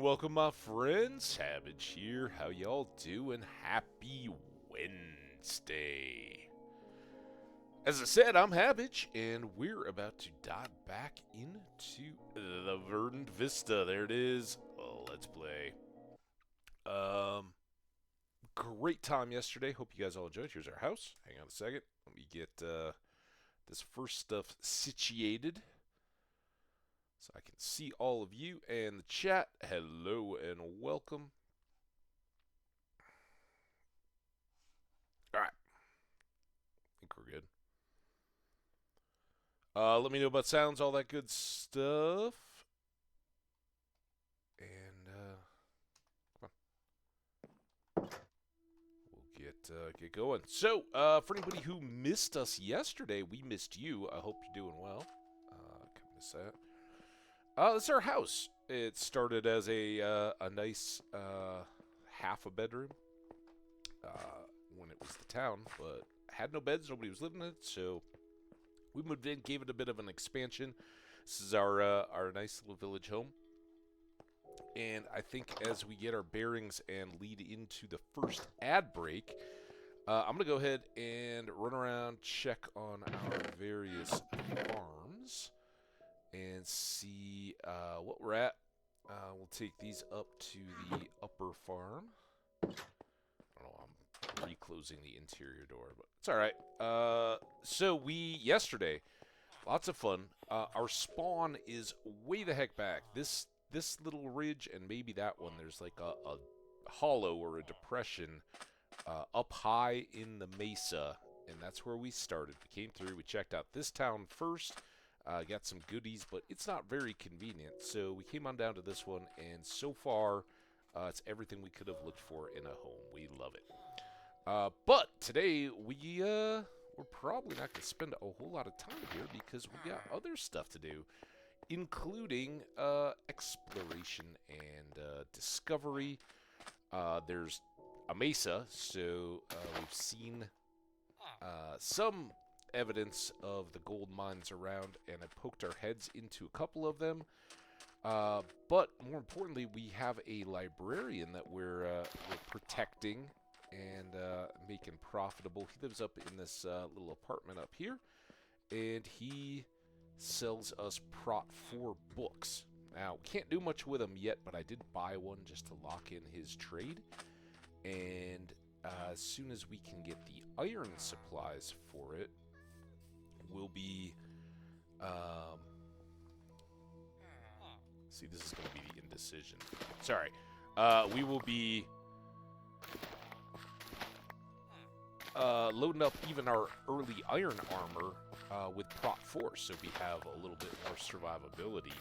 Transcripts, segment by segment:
welcome my friends. Hambbage here. How y'all doing? Happy Wednesday. As I said, I'm Hambbage, and we're about to dive back into the Verdant Vista. There it is. Let's play. Um, Great time yesterday. Hope you guys all enjoyed. Here's our house. Hang on a second. Let me get this first stuff situated, so I can see all of you and the chat. Hello and welcome. All right, I think we're good. Let me know about sounds, all that good stuff, and come on, we'll get going. So, for anybody who missed us yesterday, we missed you. I hope you're doing well. Can't miss that. This is our house. It started as a nice half a bedroom when it was the town, but had no beds. Nobody was living in it, so we moved in, gave it a bit of an expansion. This is our nice little village home, and I think as we get our bearings and lead into the first ad break, I'm gonna go ahead and run around, check on our various farms, and see what we're at. We'll take these up to the upper farm. I don't know, I'm reclosing the interior door, but it's all right. So yesterday, lots of fun. Our spawn is way the heck back. This little ridge and maybe that one, there's like a hollow or a depression up high in the mesa, and that's where we started. We came through, we checked out this town first, got some goodies, but it's not very convenient, so we came on down to this one, and so far, it's everything we could have looked for in a home. We love it. But today, we're probably not going to spend a whole lot of time here because we got other stuff to do, including exploration and discovery. There's a mesa, so we've seen some evidence of the gold mines around, and I poked our heads into a couple of them. But more importantly, we have a librarian that we're protecting and making profitable. He lives up in this little apartment up here, and he sells us Prot 4 books. Now, can't do much with them yet, but I did buy one just to lock in his trade. And as soon as we can get the iron supplies for it, we'll be... see, this is going to be the indecision. Sorry. We will be loading up even our early iron armor with Prot 4, so we have a little bit more survivability.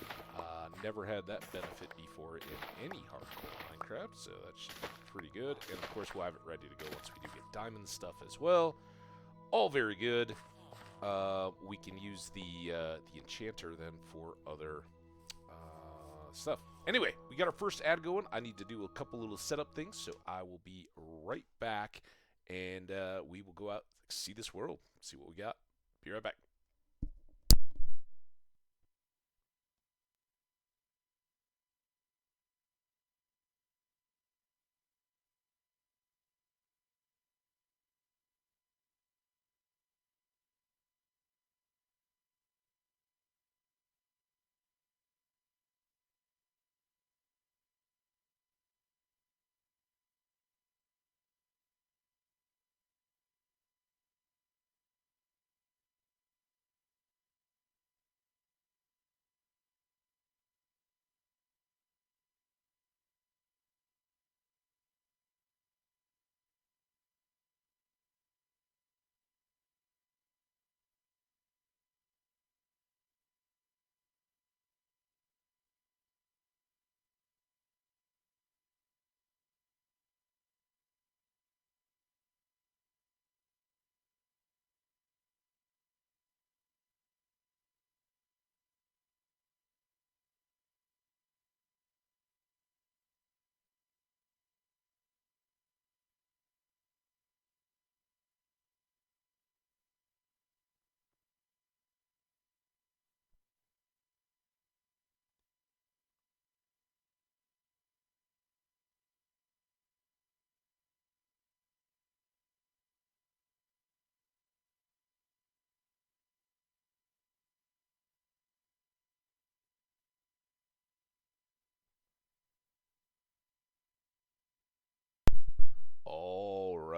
Never had that benefit before in any hardcore Minecraft, so that should be pretty good. And of course, we'll have it ready to go once we do get diamond stuff as well. All very good. We can use the enchanter then for other stuff. Anyway, we got our first ad going. I need to do a couple little setup things, so I will be right back, and we will go out, see this world, see what we got. Be right back.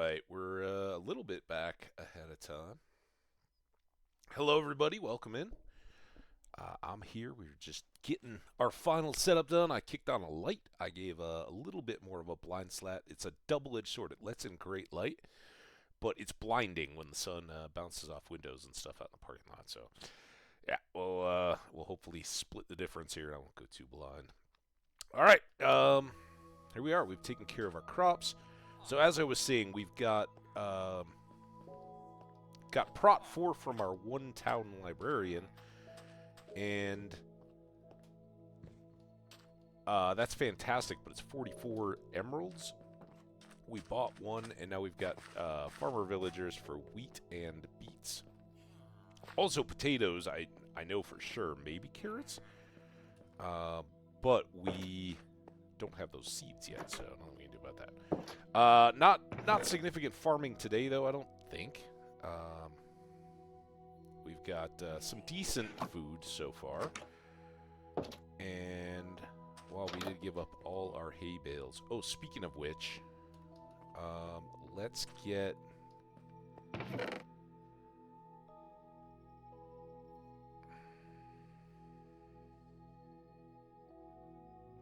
right, we're a little bit back ahead of time. Hello, everybody. Welcome in. I'm here. We're just getting our final setup done. I kicked on a light. I gave a little bit more of a blind slat. It's a double-edged sword. It lets in great light, but it's blinding when the sun bounces off windows and stuff out in the parking lot. So, yeah, we'll hopefully split the difference here. I won't go too blind. All right, here we are. We've taken care of our crops. So as I was saying, we've got Prot 4 from our one-town librarian, and that's fantastic, but it's 44 emeralds. We bought one, and now we've got farmer villagers for wheat and beets. Also potatoes, I know for sure, maybe carrots, but we don't have those seeds yet, so I don't know what we can do about that. Not significant farming today, though, I don't think. We've got some decent food so far. And, well, we did give up all our hay bales. Oh, speaking of which, let's get...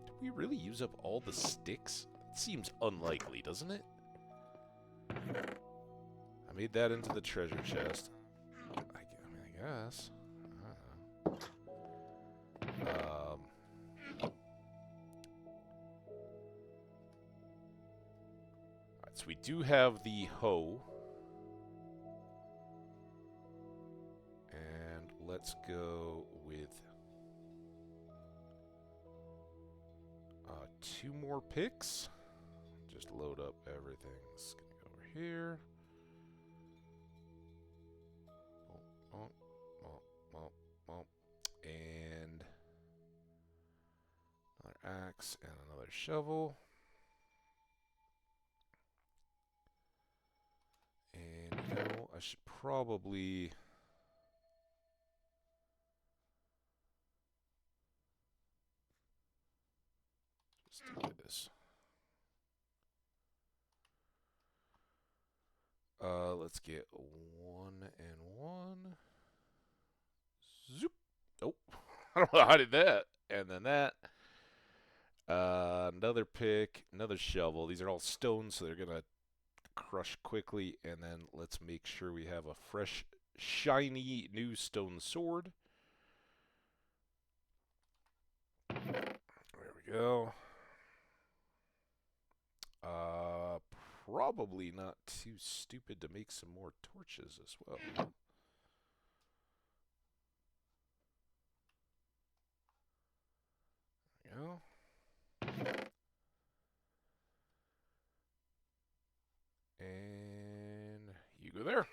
Did we really use up all the sticks? It seems unlikely, doesn't it? I made that into the treasure chest. I guess. I don't know. Alright, so we do have the hoe. And let's go with 2 more picks. Just load up everything. It's gonna go over here. And another axe and another shovel. And you know, I should probably just do this. Let's get 1 and 1. Zoop. Nope. I don't know how I did that. And then that. Another pick. Another shovel. These are all stones, so they're going to crush quickly. And then let's make sure we have a fresh, shiny new stone sword. There we go. Probably not too stupid to make some more torches as well. There we go. And you go there.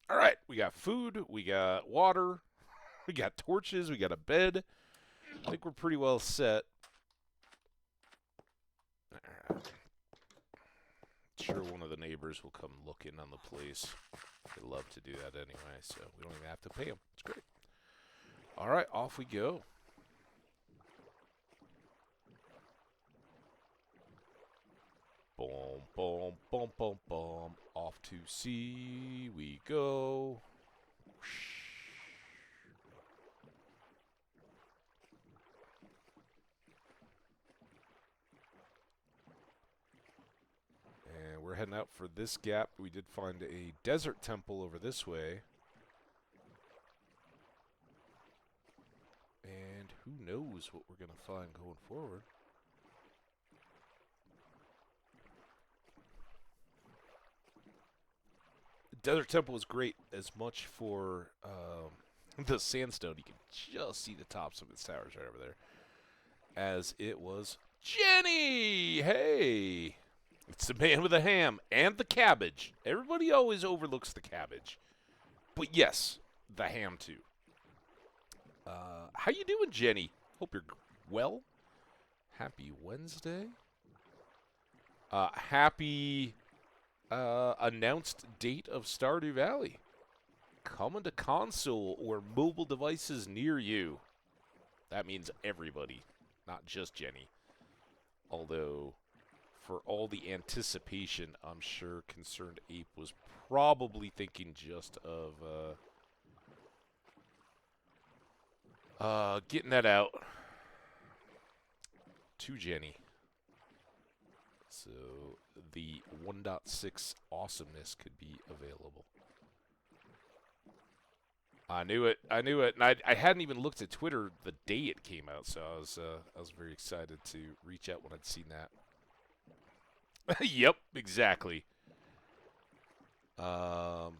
All right, we got food, we got water, we got torches, we got a bed. I think we're pretty well set. Sure, one of the neighbors will come looking on the place. They love to do that anyway, so we don't even have to pay them. It's great. All right, off we go. Boom, boom, boom, boom, boom. Off to sea we go. And we're heading out for this gap. We did find a desert temple over this way. And who knows what we're going to find going forward. Desert Temple was great as much for the sandstone. You can just see the tops of its towers right over there. As it was Jenny! Hey! It's the man with the ham and the cabbage. Everybody always overlooks the cabbage. But yes, the ham too. How you doing, Jenny? Hope you're well. Happy Wednesday. Happy... announced date of Stardew Valley. Coming to console or mobile devices near you. That means everybody, not just Jenny. Although, for all the anticipation, I'm sure Concerned Ape was probably thinking just of getting that out to Jenny. So the 1.6 awesomeness could be available. I knew it. I knew it. And I hadn't even looked at Twitter the day it came out, so I was very excited to reach out when I'd seen that. Yep, exactly. So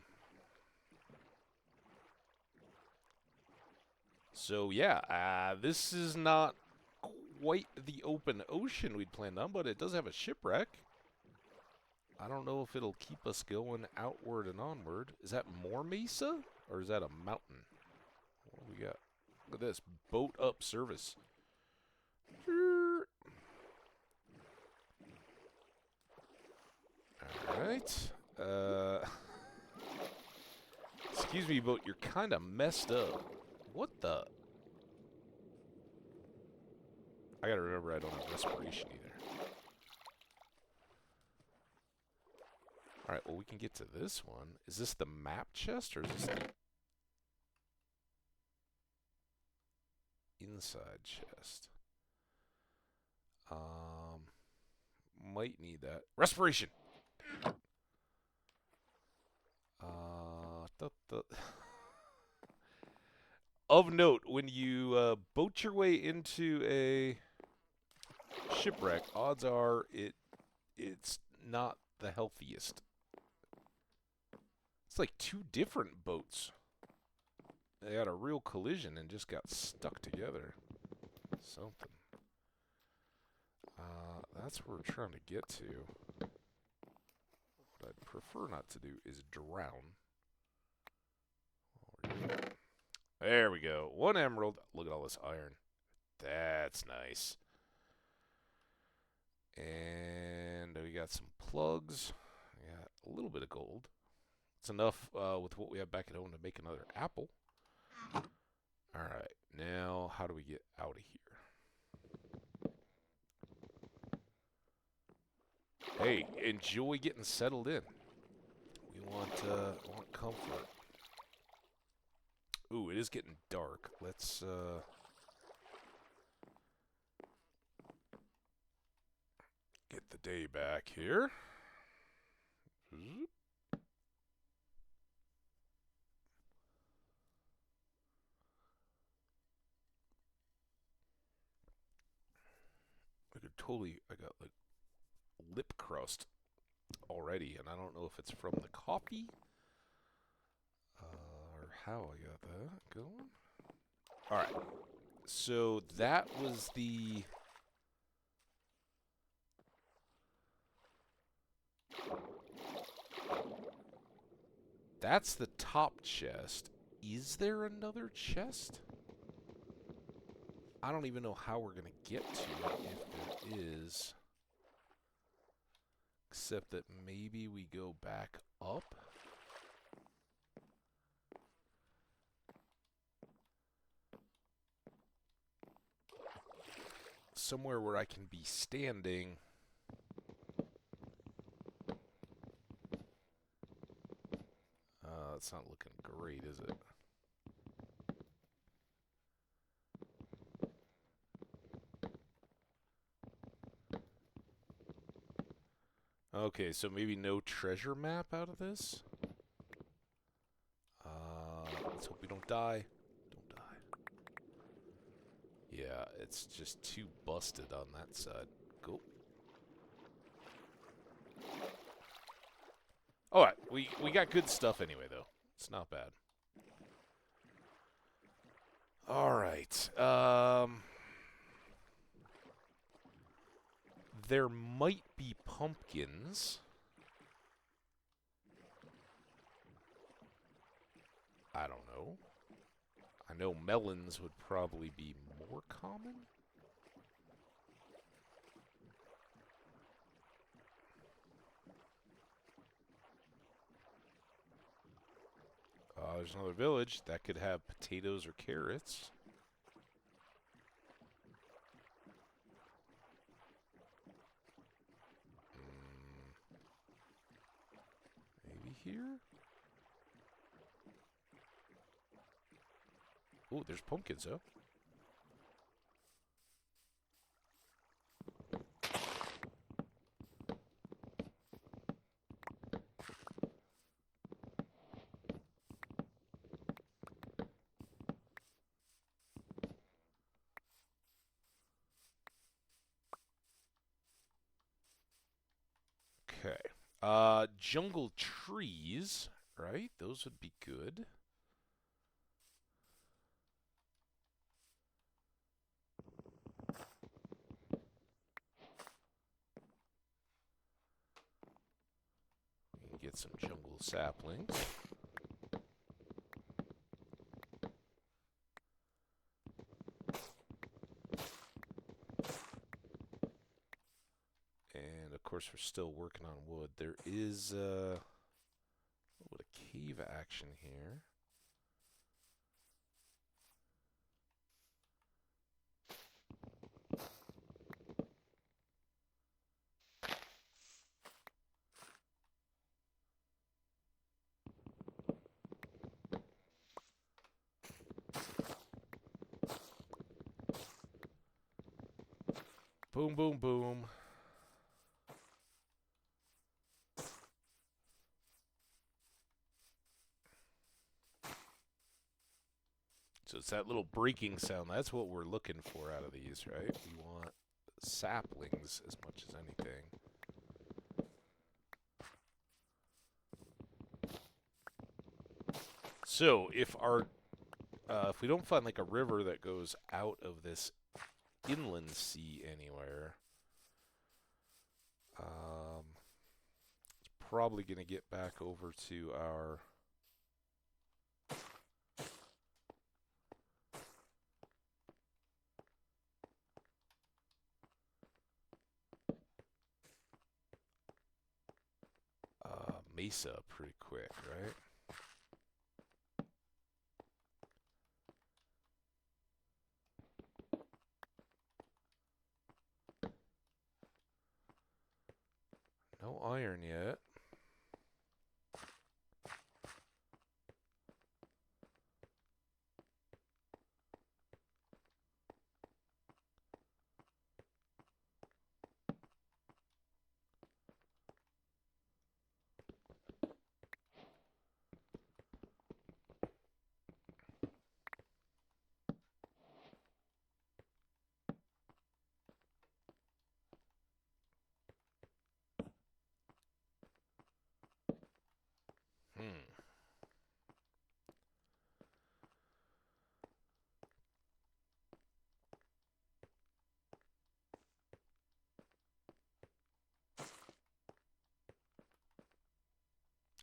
yeah, this is not quite the open ocean we'd planned on, but it does have a shipwreck. I don't know if it'll keep us going outward and onward. Is that more mesa, or is that a mountain? What do we got? Look at this. Boat up service. Alright. Excuse me, boat. You're kind of messed up. What the? I gotta remember I don't have respiration either. Alright, well, we can get to this one. Is this the map chest, or is this the inside chest? Might need that. Respiration! Of note, when you boat your way into a shipwreck, odds are it's not the healthiest. It's like two different boats. They had a real collision and just got stuck together. Something. That's where we're trying to get to. What I'd prefer not to do is drown. There we go. 1 emerald. Look at all this iron. That's nice. And we got some plugs. Yeah, a little bit of gold. It's enough with what we have back at home to make another apple. Alright, now how do we get out of here? Hey, enjoy getting settled in. We want comfort. Ooh, it is getting dark. Let's get the day back here. I got like lip crust already, and I don't know if it's from the coffee or how I got that going. Alright, so that was the... That's the top chest. Is there another chest? I don't even know how we're going to get to it if there is. Except that maybe we go back up. Somewhere where I can be standing. It's not looking great, is it? Okay, so maybe no treasure map out of this? Let's hope we don't die. Don't die. Yeah, it's just too busted on that side. Go. Alright, we got good stuff anyway, though. It's not bad. Alright, there might be pumpkins. I don't know. I know melons would probably be more common. There's another village that could have potatoes or carrots. here? Oh, there's pumpkins, though. Okay. Jungle trees, right? Those would be good. We can get some jungle saplings. And of course, we're still working on wood. There is a cave action here. Boom, boom, boom. So it's that little breaking sound. That's what we're looking for out of these, right? We want saplings as much as anything. So if we don't find like a river that goes out of this inland sea anywhere, it's probably going to get back over to our mesa pretty quick, right? No iron yet.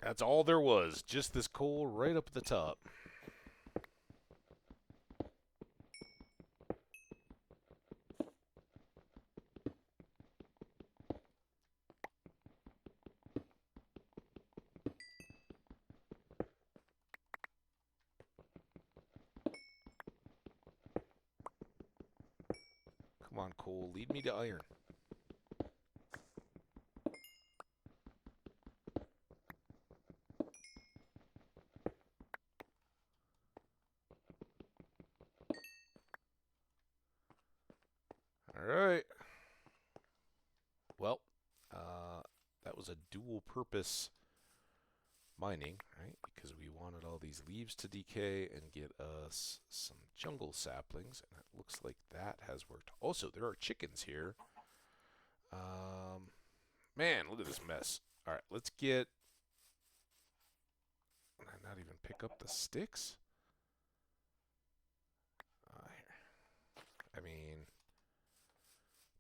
That's all there was. Just this coal right up at the top. Come on, coal. Lead me to iron. Alright. Well, that was a dual-purpose mining, right? Because we wanted all these leaves to decay and get us some jungle saplings, and it looks like that has worked. Also, there are chickens here. Man, look at this mess. Alright, let's get... Can I not even pick up the sticks? Here. I mean...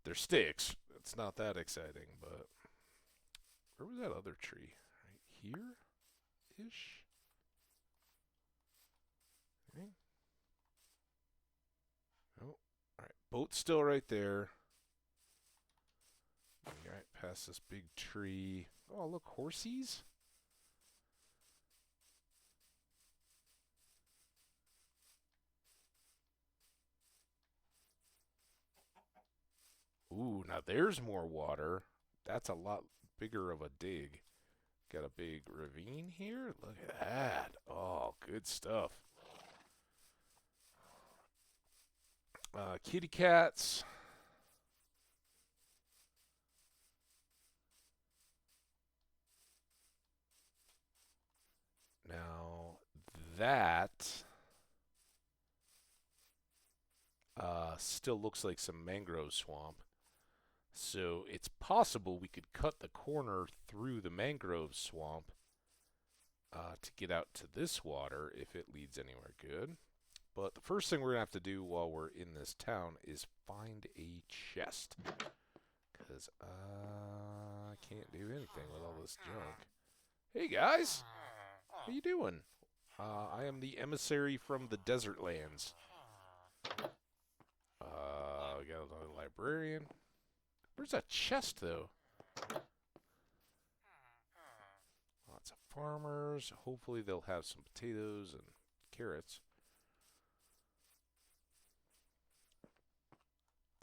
They're sticks. It's not that exciting, but... Where was that other tree? Right here-ish? Okay. Oh, alright. Boat's still right there. Alright, past this big tree. Oh, look, horsies? Ooh, now there's more water. That's a lot bigger of a dig. Got a big ravine here. Look at that. Oh, good stuff. Kitty cats. Now, that still looks like some mangrove swamp. So it's possible we could cut the corner through the mangrove swamp to get out to this water if it leads anywhere good. But the first thing we're going to have to do while we're in this town is find a chest. Because I can't do anything with all this junk. Hey guys! How you doing? I am the emissary from the desert lands. We got another librarian. Where's that chest, though? Lots of farmers. Hopefully they'll have some potatoes and carrots.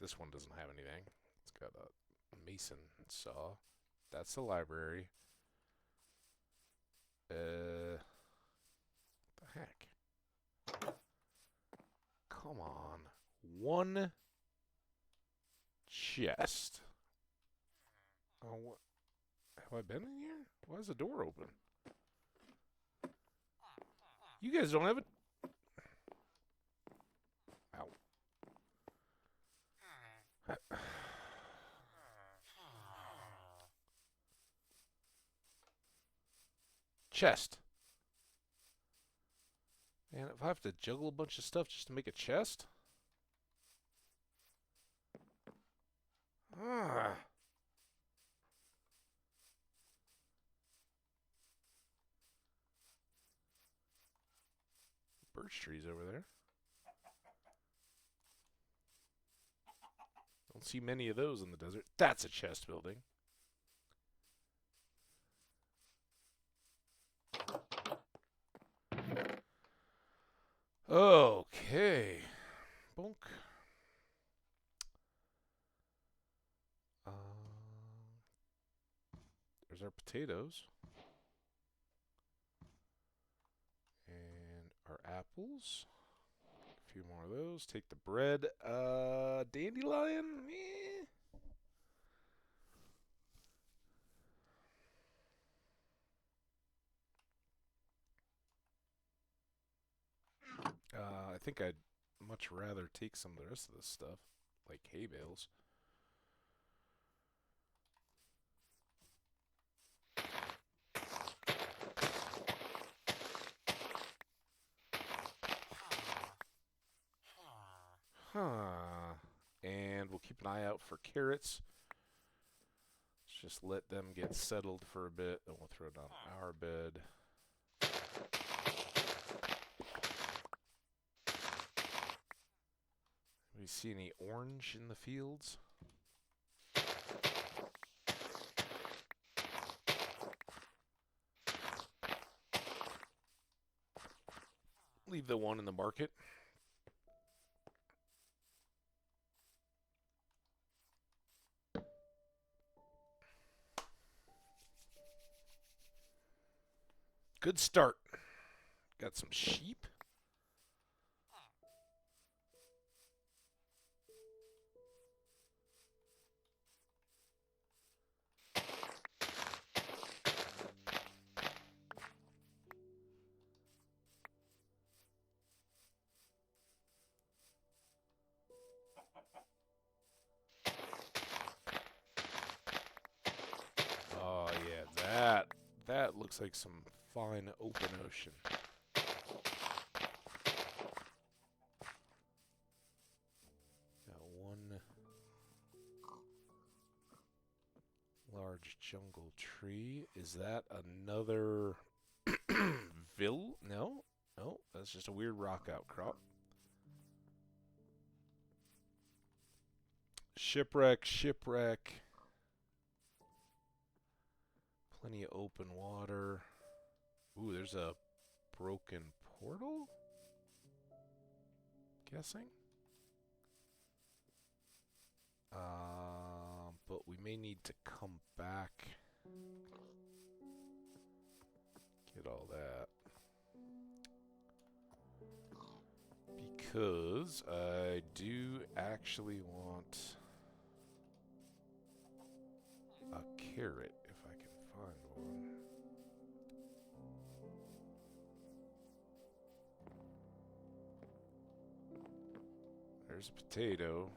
This one doesn't have anything. It's got a mason saw. That's the library. What the heck? Come on. One chest. Oh, what? Have I been in here? Why is the door open? You guys don't have it. Ow. Chest. Man, if I have to juggle a bunch of stuff just to make a chest? Ah. Birch trees over there. Don't see many of those in the desert. That's a chest building. Okay. Bonk. There's our potatoes. And our apples. A few more of those. Take the bread. Dandelion? Eh. I think I'd much rather take some of the rest of this stuff, like hay bales. Huh. And we'll keep an eye out for carrots. Let's just let them get settled for a bit, then we'll throw down our bed. Do we see any orange in the fields? Leave the one in the market. Good start. Got some sheep. Oh yeah, that looks like some fine open ocean. Got one large jungle tree. Is that another No, no, that's just a weird rock outcrop. Shipwreck, shipwreck. Plenty of open water. Ooh, there's a broken portal? Guessing? But we may need to come back. Get all that. Because I do actually want a carrot if I can find one. There's a potato.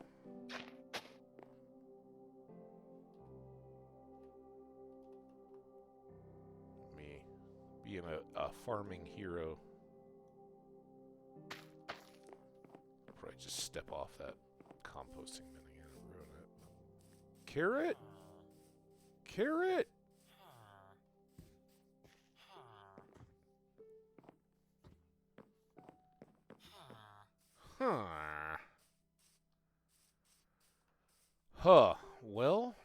Me being a farming hero. Probably just step off that composting bin again and ruin it. Carrot? Carrot! Huh. Huh. Well,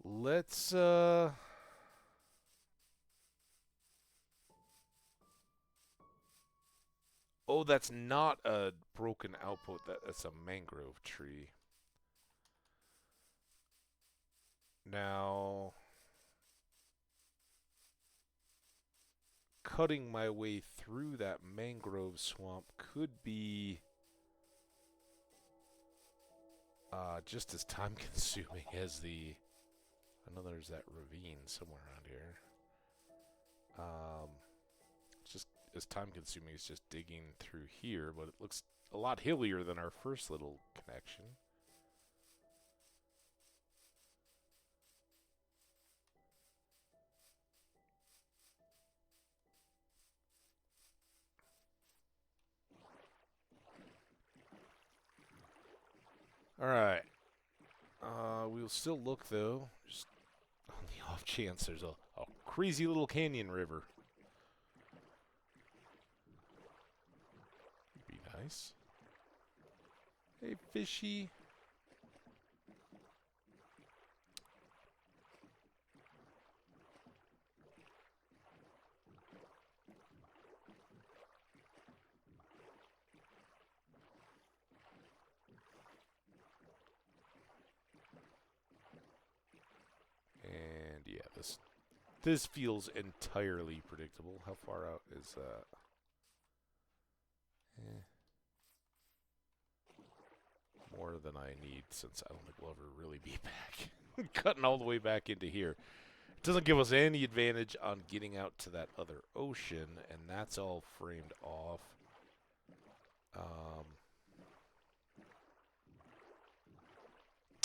let's, oh, that's not a broken output. That's a mangrove tree. Now, cutting my way through that mangrove swamp could be just as time consuming as the... I know there's that ravine somewhere around here. It's just as time consuming as just digging through here, but it looks a lot hillier than our first little connection. Alright. We'll still look, though. Just on the off chance there's a crazy little canyon river. Be nice. Hey, fishy. And yeah, this feels entirely predictable. How far out is that? More than I need, since I don't think we'll ever really be back. Cutting all the way back into here. It doesn't give us any advantage on getting out to that other ocean, and that's all framed off.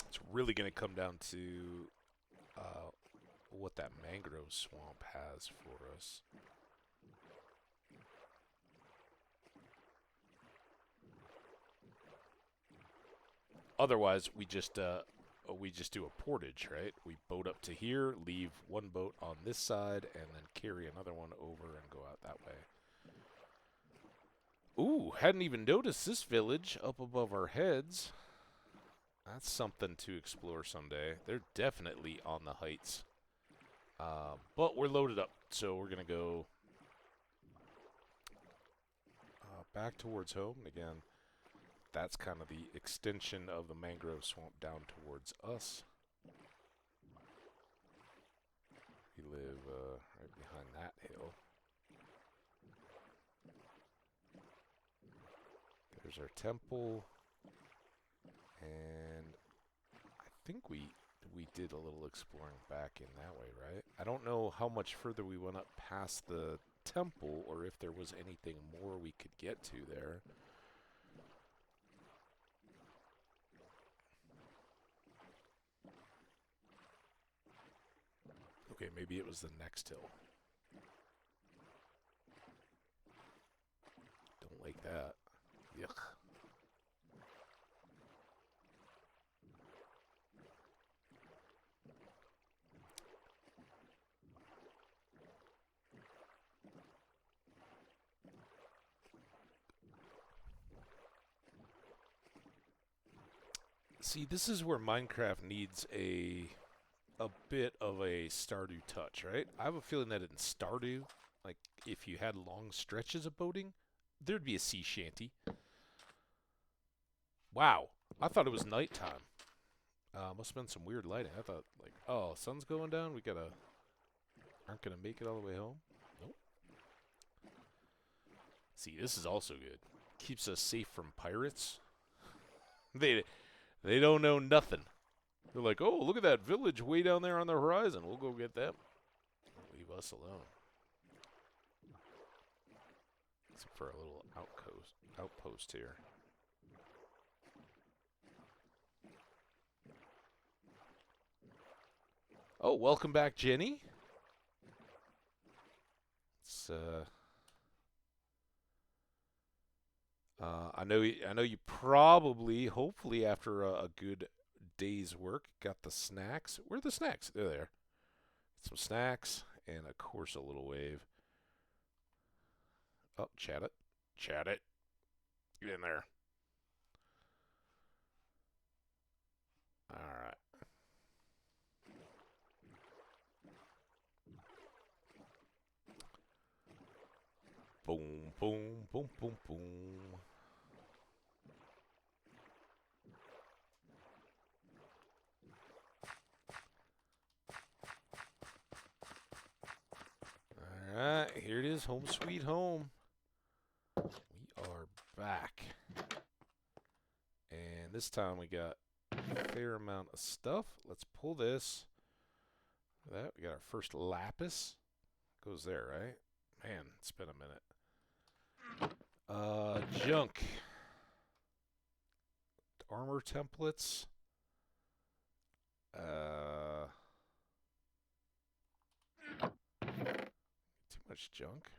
It's really going to come down to what that mangrove swamp has for us. Otherwise, we just do a portage, right? We boat up to here, leave one boat on this side, and then carry another one over and go out that way. Ooh, hadn't even noticed this village up above our heads. That's something to explore someday. They're definitely on the heights. But we're loaded up, so we're going to go back towards home. And again, that's kind of the extension of the mangrove swamp down towards us. We live right behind that hill. There's our temple. And I think we did a little exploring back in that way, right? I don't know how much further we went up past the temple, or if there was anything more we could get to there. Okay, maybe it was the next hill. Don't like that. Yuck. See, this is where Minecraft needs a bit of a Stardew touch, right? I have a feeling that in Stardew, like, if you had long stretches of boating, there'd be a sea shanty. Wow, I thought it was nighttime. Must have been some weird lighting. I thought, like, oh, sun's going down. We aren't gonna make it all the way home. Nope. See, this is also good. Keeps us safe from pirates. They don't know nothing. They're like, oh, look at that village way down there on the horizon. We'll go get them. Leave us alone. Except for a little outpost here. Oh, welcome back, Jenny. It's I know you probably, hopefully, after a good day's work, got the snacks. Where are the snacks? They're there. Some snacks and, of course, a little wave. Oh, chat it. Chat it. Get in there. All right. Boom, boom, boom, boom, boom. Alright, here it is, home sweet home. We are back. And this time we got a fair amount of stuff. Let's pull this. That we got our first lapis. Goes there, right? Man, it's been a minute. Junk. Armor templates. Too much junk.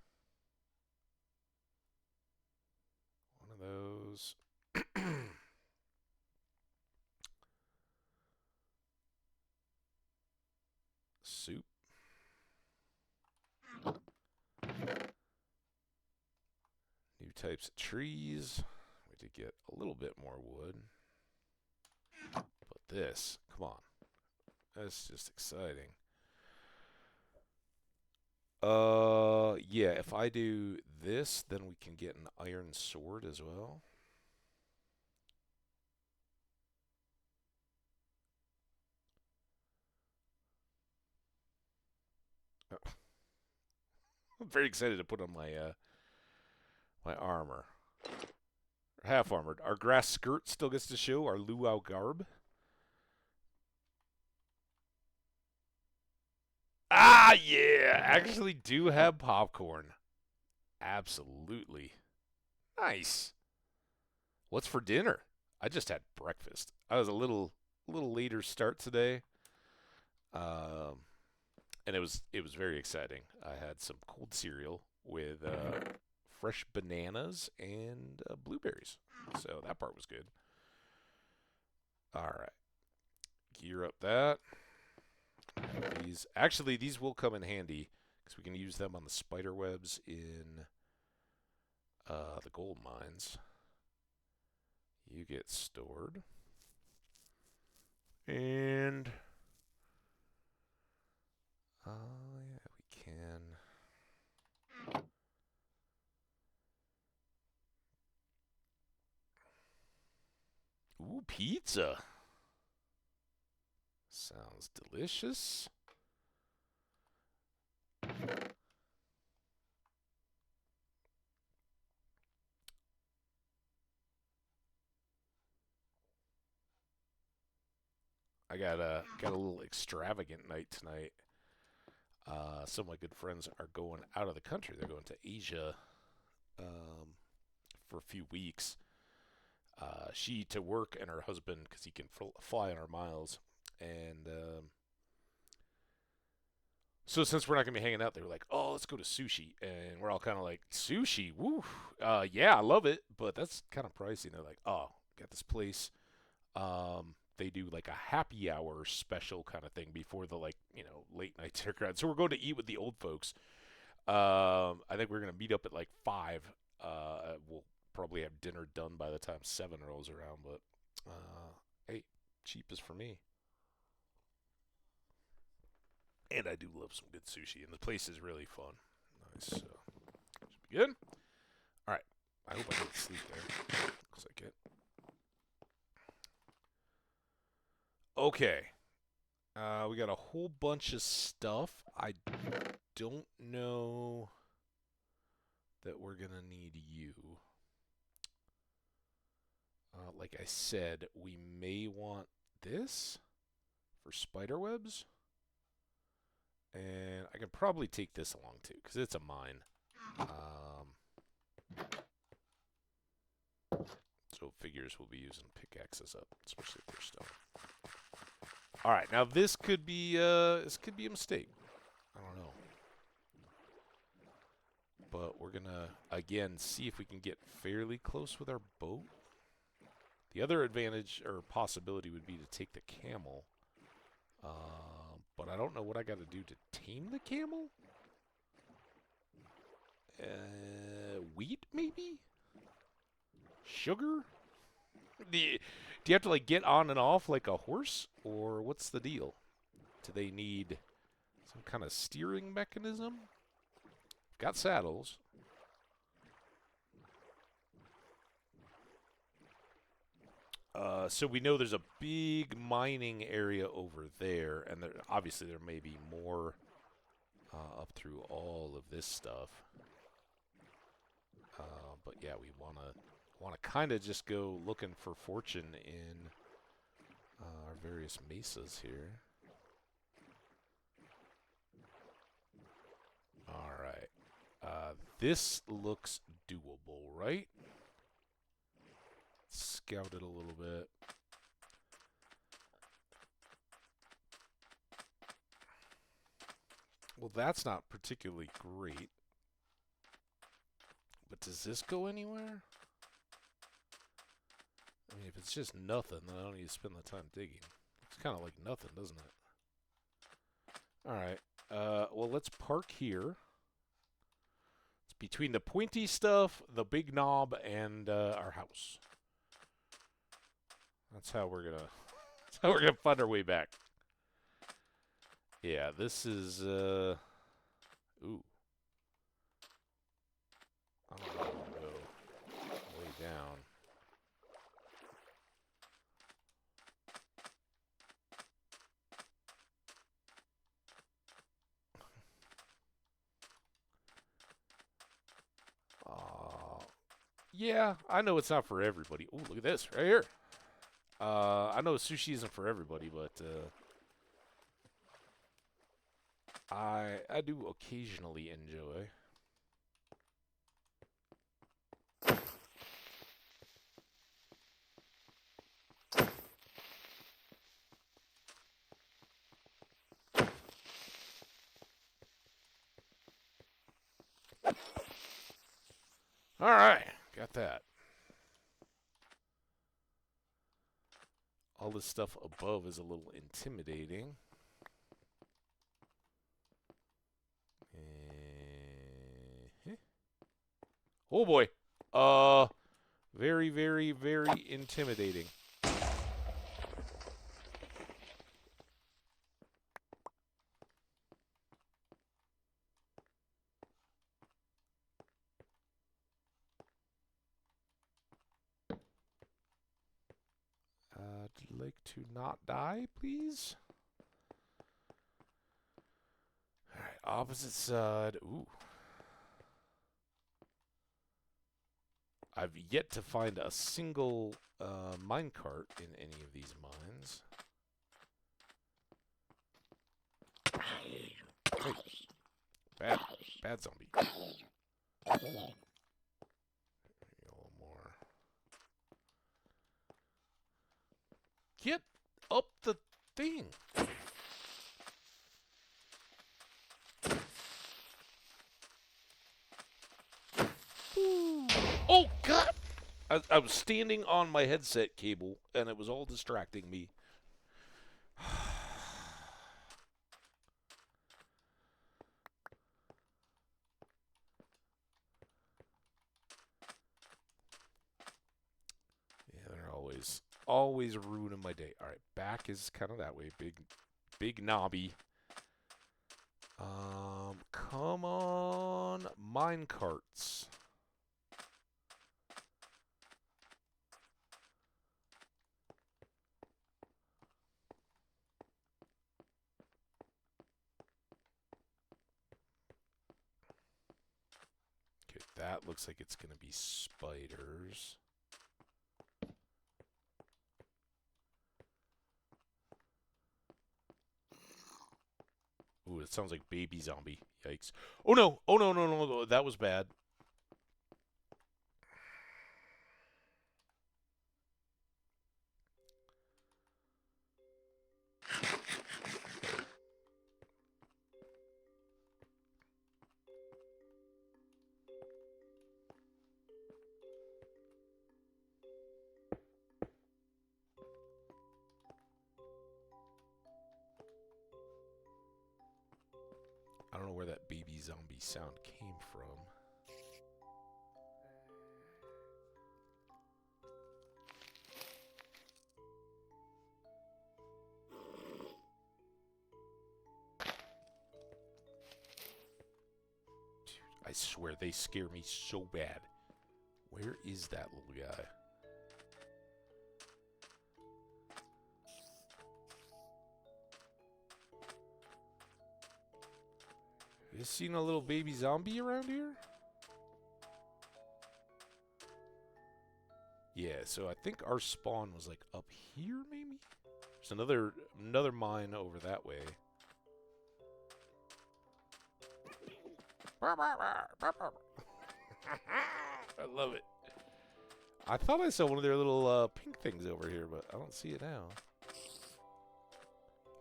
One of those. Soup. New types of trees. We did get a little bit more wood. But this, come on. That's just exciting. Yeah, if I do this, then we can get an iron sword as well. Oh. I'm very excited to put on my my armor. Half armored. Our grass skirt still gets to show our luau garb. Ah, yeah! Actually do have popcorn. Absolutely. Nice. What's for dinner? I just had breakfast. I was a little later start today. And it was very exciting. I had some cold cereal with fresh bananas and blueberries. So that part was good. All right. Gear up that. These will come in handy because we can use them on the spider webs in the gold mines. You get stored. And yeah, we can. Ooh, pizza. Sounds delicious. I got a little extravagant night tonight. Some of my good friends are going out of the country. They're going to Asia for a few weeks. She to work and her husband because he can fly on our miles. And so since we're not going to be hanging out, they were like, oh, let's go to sushi. And we're all kind of like, sushi? Woo. Yeah, I love it, but that's kind of pricey. And they're like, oh, got this place. They do like a happy hour special kind of thing before the late night dinner crowd. So we're going to eat with the old folks. I think we're going to meet up at like 5. We'll probably have dinner done by the time 7 rolls around. But hey, cheap is for me. And I do love some good sushi, and the place is really fun. Nice. So should be good. All right. I hope I get sleep there. Looks like it. Okay. We got a whole bunch of stuff. I don't know that we're going to need you. Like I said, we may want this for spider webs. And I can probably take this along too, because it's a mine. So figures we'll be using pickaxes up, especially if they're stone. All right, now this could be a mistake. I don't know. But we're gonna again see if we can get fairly close with our boat. The other advantage or possibility would be to take the camel. But I don't know what I got to do to tame the camel. Wheat maybe? Sugar? Do you have to like get on and off like a horse, or what's the deal? Do they need some kind of steering mechanism? Got saddles. So we know there's a big mining area over there, and obviously there may be more up through all of this stuff. But yeah, we want to kind of just go looking for fortune in our various mesas here. All right. This looks doable, right? Scout it a little bit. Well, that's not particularly great. But does this go anywhere? I mean, if it's just nothing, then I don't need to spend the time digging. It's kind of like nothing, doesn't it? Alright. Well, let's park here. It's between the pointy stuff, the big knob, and our house. That's how we're gonna find our way back. Yeah, this is ooh. I don't know if I'll go way down. Yeah, I know it's not for everybody. Ooh, look at this right here. I know sushi isn't for everybody, but I do occasionally enjoy. All right, got that. All this stuff above is a little intimidating. Oh boy. Very, very, very intimidating. I'd like to not die, please. Alright, opposite side. Ooh. I've yet to find a single minecart in any of these mines. Hey. Bad zombie. A little more. Get up the thing. Ooh. Oh, God! I was standing on my headset cable, and it was all distracting me. Yeah, they're always ruining my day. All right, back is kind of that way. Big knobby. Come on, mine carts. That looks like it's going to be spiders. Ooh, it sounds like baby zombie. Yikes. Oh no! Oh no, no, no, no. That was bad. I don't know where that baby zombie sound came from. Dude, I swear they scare me so bad. Where is that little guy? You seen a little baby zombie around here? Yeah, so I think our spawn was like up here, maybe? There's another mine over that way. I love it. I thought I saw one of their little pink things over here, but I don't see it now.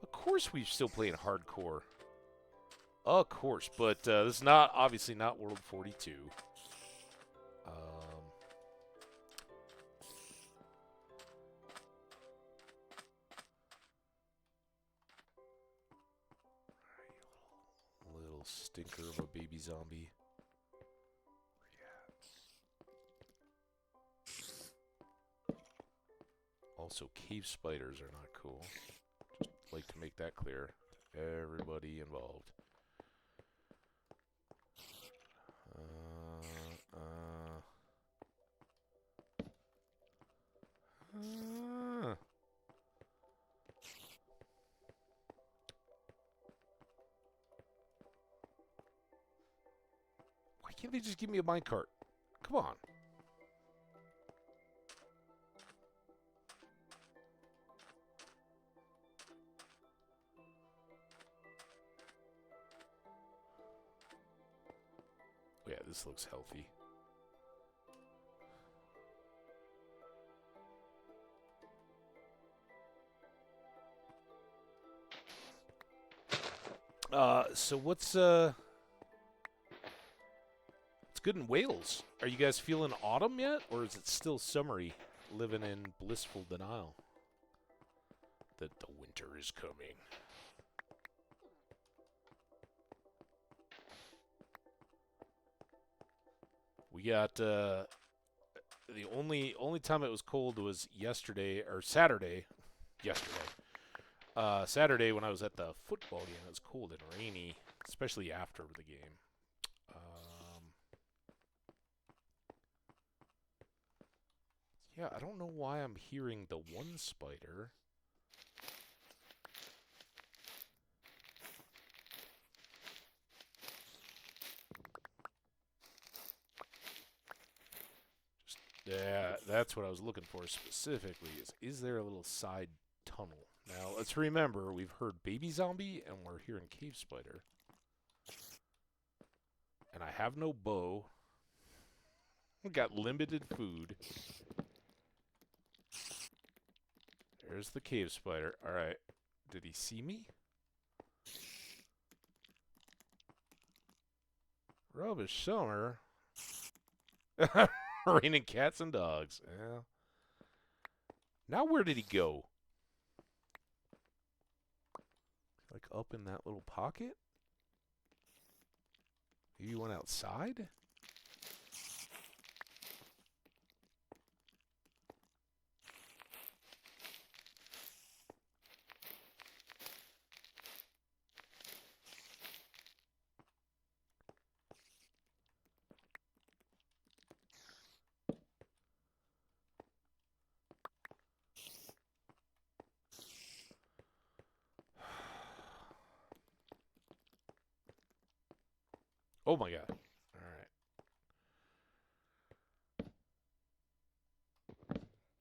Of course we're still playing hardcore. Of course, but this is obviously not World 42. Little stinker of a baby zombie. Also, cave spiders are not cool. Just like to make that clear to everybody involved. Why can't they just give me a minecart? Come on. Oh, yeah, this looks healthy. So what's good in Wales? Are you guys feeling autumn yet, or is it still summery, living in blissful denial that the winter is coming? We got the only time it was cold was yesterday or Saturday. Yesterday. Saturday when I was at the football game, it was cold and rainy, especially after the game. Yeah, I don't know why I'm hearing the one spider. Yeah, that's what I was looking for specifically. Is there a little side tunnel? Now, let's remember, we've heard baby zombie, and we're hearing cave spider. And I have no bow. We got limited food. There's the cave spider. Alright. Did he see me? Rubbish summer. Raining cats and dogs. Yeah. Now where did he go? Like up in that little pocket? Maybe he went outside? Oh my god. Alright.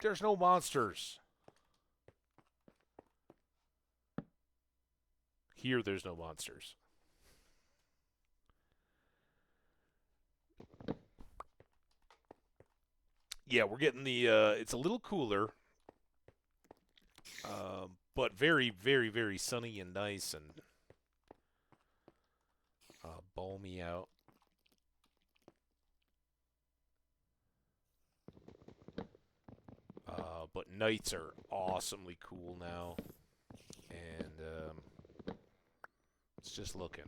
There's no monsters. Here, there's no monsters. Yeah, we're getting the, it's a little cooler, but very, very, very sunny and nice and balmy out. But nights are awesomely cool now, and it's just looking.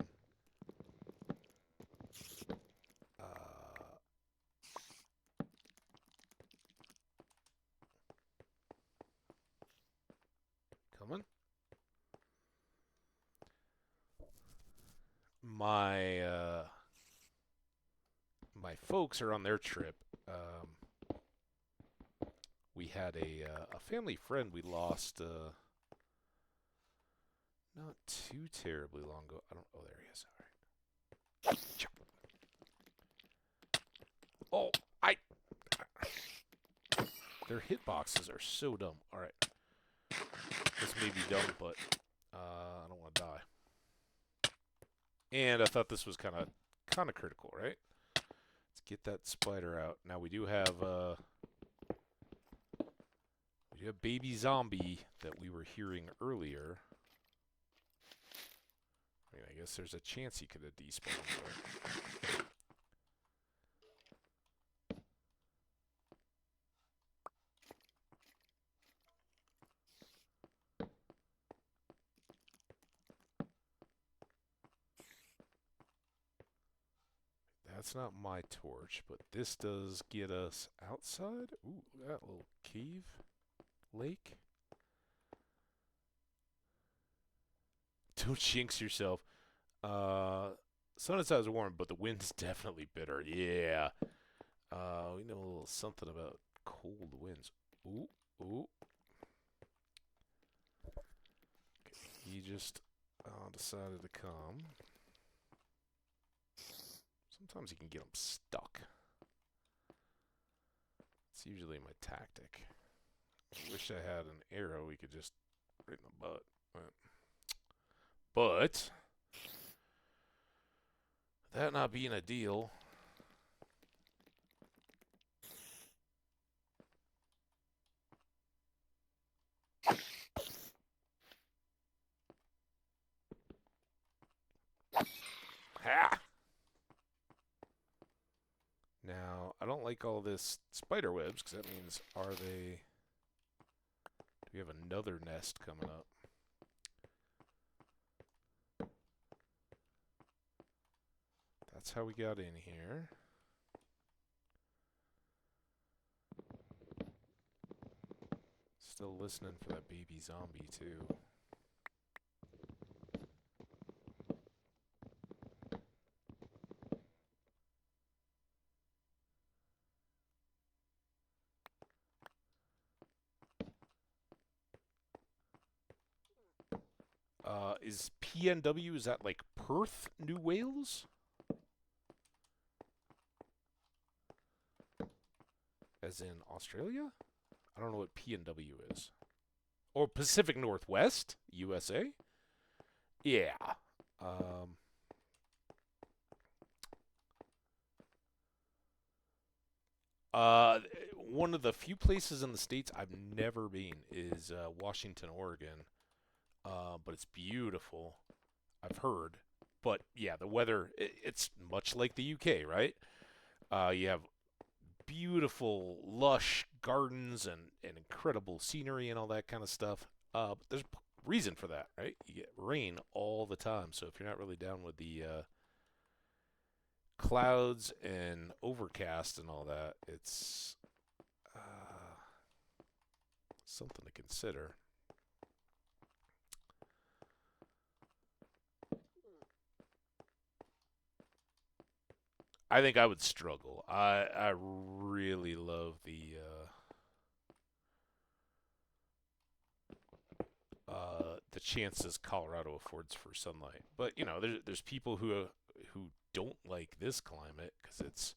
Coming. My folks are on their trip. We had a family friend we lost not too terribly long ago. I don't. Oh, there he is. All right. Oh, their hitboxes are so dumb. All right. This may be dumb, but I don't want to die. And I thought this was kind of critical, right? Let's get that spider out. Now we do have baby zombie that we were hearing earlier. I mean, I guess there's a chance he could have despawned. But that's not my torch, but this does get us outside. Ooh, that little cave, lake. Don't jinx yourself. Sun inside is warm, but the wind's definitely bitter. Yeah. We know a little something about cold winds. Ooh, ooh. Okay, he just decided to come. Sometimes you can get them stuck. It's usually my tactic. I wish I had an arrow we could just right in the butt. But that not being a deal. Ha! Now, I don't like all this spider webs, because that means, do we have another nest coming up? That's how we got in here. Still listening for that baby zombie, too. Is PNW, is that like Perth, New Wales? As in Australia? I don't know what PNW is. Or Pacific Northwest, USA? Yeah. One of the few places in the States I've never been is Washington, Oregon. But it's beautiful, I've heard. But yeah, the weather, it's much like the UK, right? You have beautiful, lush gardens and incredible scenery and all that kind of stuff. But there's a reason for that, right? You get rain all the time. So if you're not really down with the clouds and overcast and all that, it's something to consider. I think I would struggle. I really love the chances Colorado affords for sunlight. But you know, there's people who don't like this climate because it's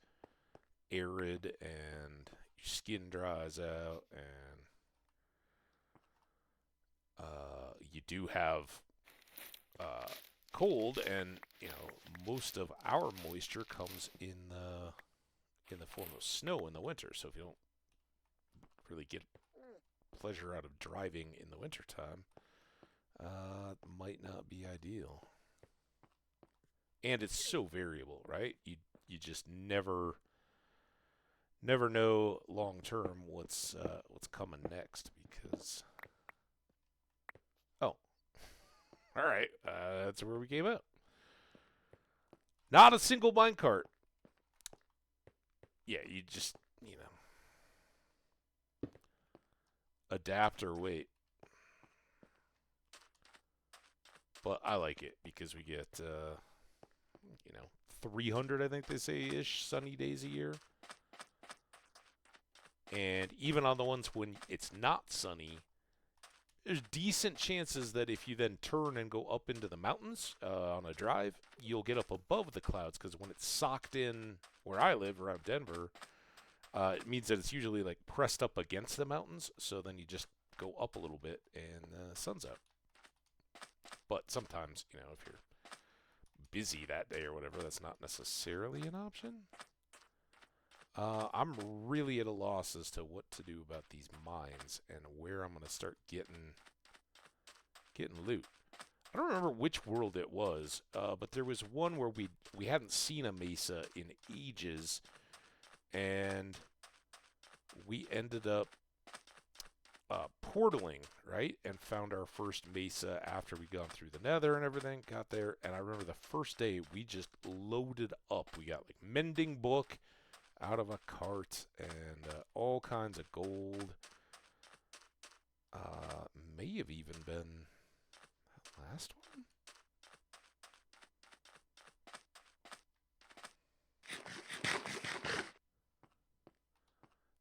arid and your skin dries out, and you do have cold, and most of our moisture comes in the form of snow in the winter. So if you don't really get pleasure out of driving in the wintertime, it might not be ideal. And it's so variable, right? You just never know long term what's coming next, because all right, that's where we came out. Not a single minecart. Yeah, you just adapt or wait. But I like it because we get 300, I think they say, ish sunny days a year. And even on the ones when it's not sunny, there's decent chances that if you then turn and go up into the mountains on a drive, you'll get up above the clouds, because when it's socked in where I live, around Denver, it means that it's usually like pressed up against the mountains, so then you just go up a little bit and the sun's out. But sometimes, if you're busy that day or whatever, that's not necessarily an option. I'm really at a loss as to what to do about these mines and where I'm going to start getting loot. I don't remember which world it was, but there was one where we hadn't seen a mesa in ages, and we ended up portaling, right, and found our first mesa after we gone through the nether and everything, got there, and I remember the first day we just loaded up. We got like mending book out of a cart and all kinds of gold. May have even been that last one.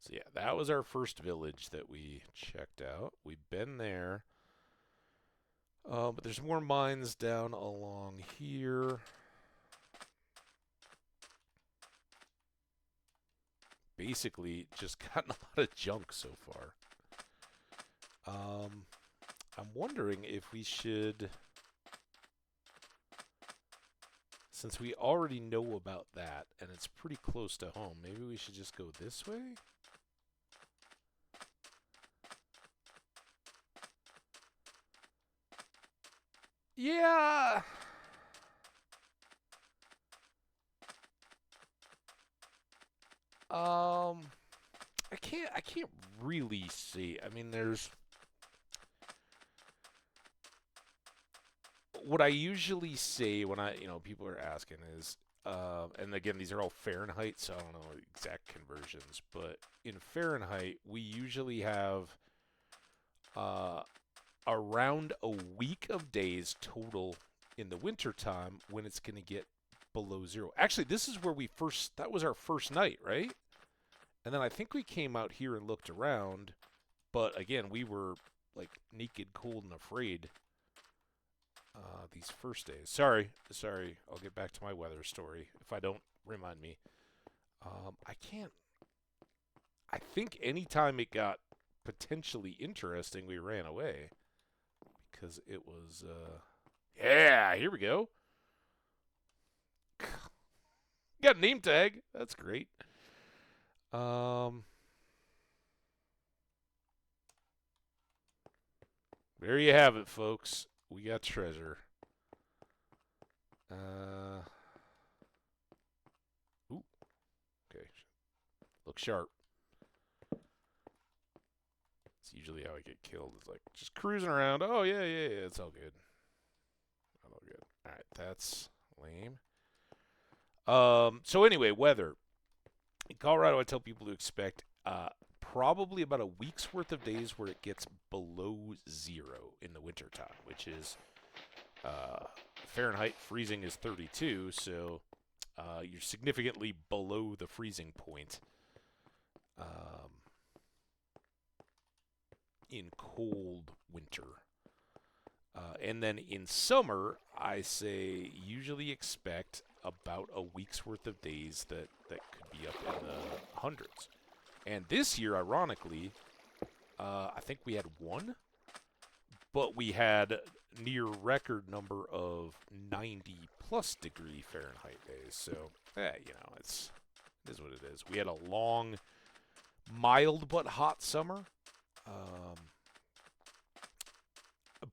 So yeah, that was our first village that we checked out. We've been there. But there's more mines down along here. Basically, just gotten a lot of junk so far. I'm wondering if we should, since we already know about that and it's pretty close to home, maybe we should just go this way? Yeah. I can't really see. I mean, there's what I usually say when people are asking is, and again, these are all Fahrenheit, so I don't know exact conversions, but in Fahrenheit, we usually have around a week of days total in the wintertime when it's going to get below zero. Actually, this is where that was our first night, right? And then I think we came out here and looked around, but again, we were like naked, cold, and afraid these first days. Sorry. I'll get back to my weather story if I don't remind me. I think anytime it got potentially interesting, we ran away because it was. Yeah, here we go. Got a name tag. That's great. There you have it, folks. We got treasure. Ooh. Okay. Look sharp. It's usually how I get killed. It's like just cruising around. Oh, yeah. It's all good. All good. All right. That's lame. So anyway, weather. In Colorado, I tell people to expect probably about a week's worth of days where it gets below zero in the wintertime, which is Fahrenheit. Freezing is 32, so you're significantly below the freezing point in cold winter. And then in summer, I say usually expect about a week's worth of days that could be up in the hundreds. And this year, ironically, I think we had one, but we had near record number of 90-plus degree Fahrenheit days. So, you know, it is what it is. We had a long, mild but hot summer,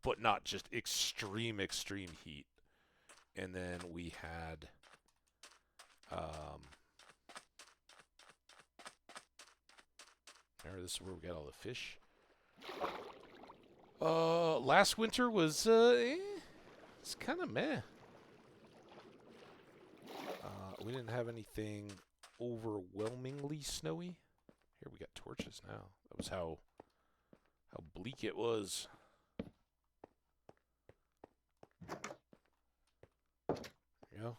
but not just extreme heat. And then we had this is where we got all the fish. Last winter was it's kind of meh. We didn't have anything overwhelmingly snowy. Here we got torches now. That was how bleak it was. There you go.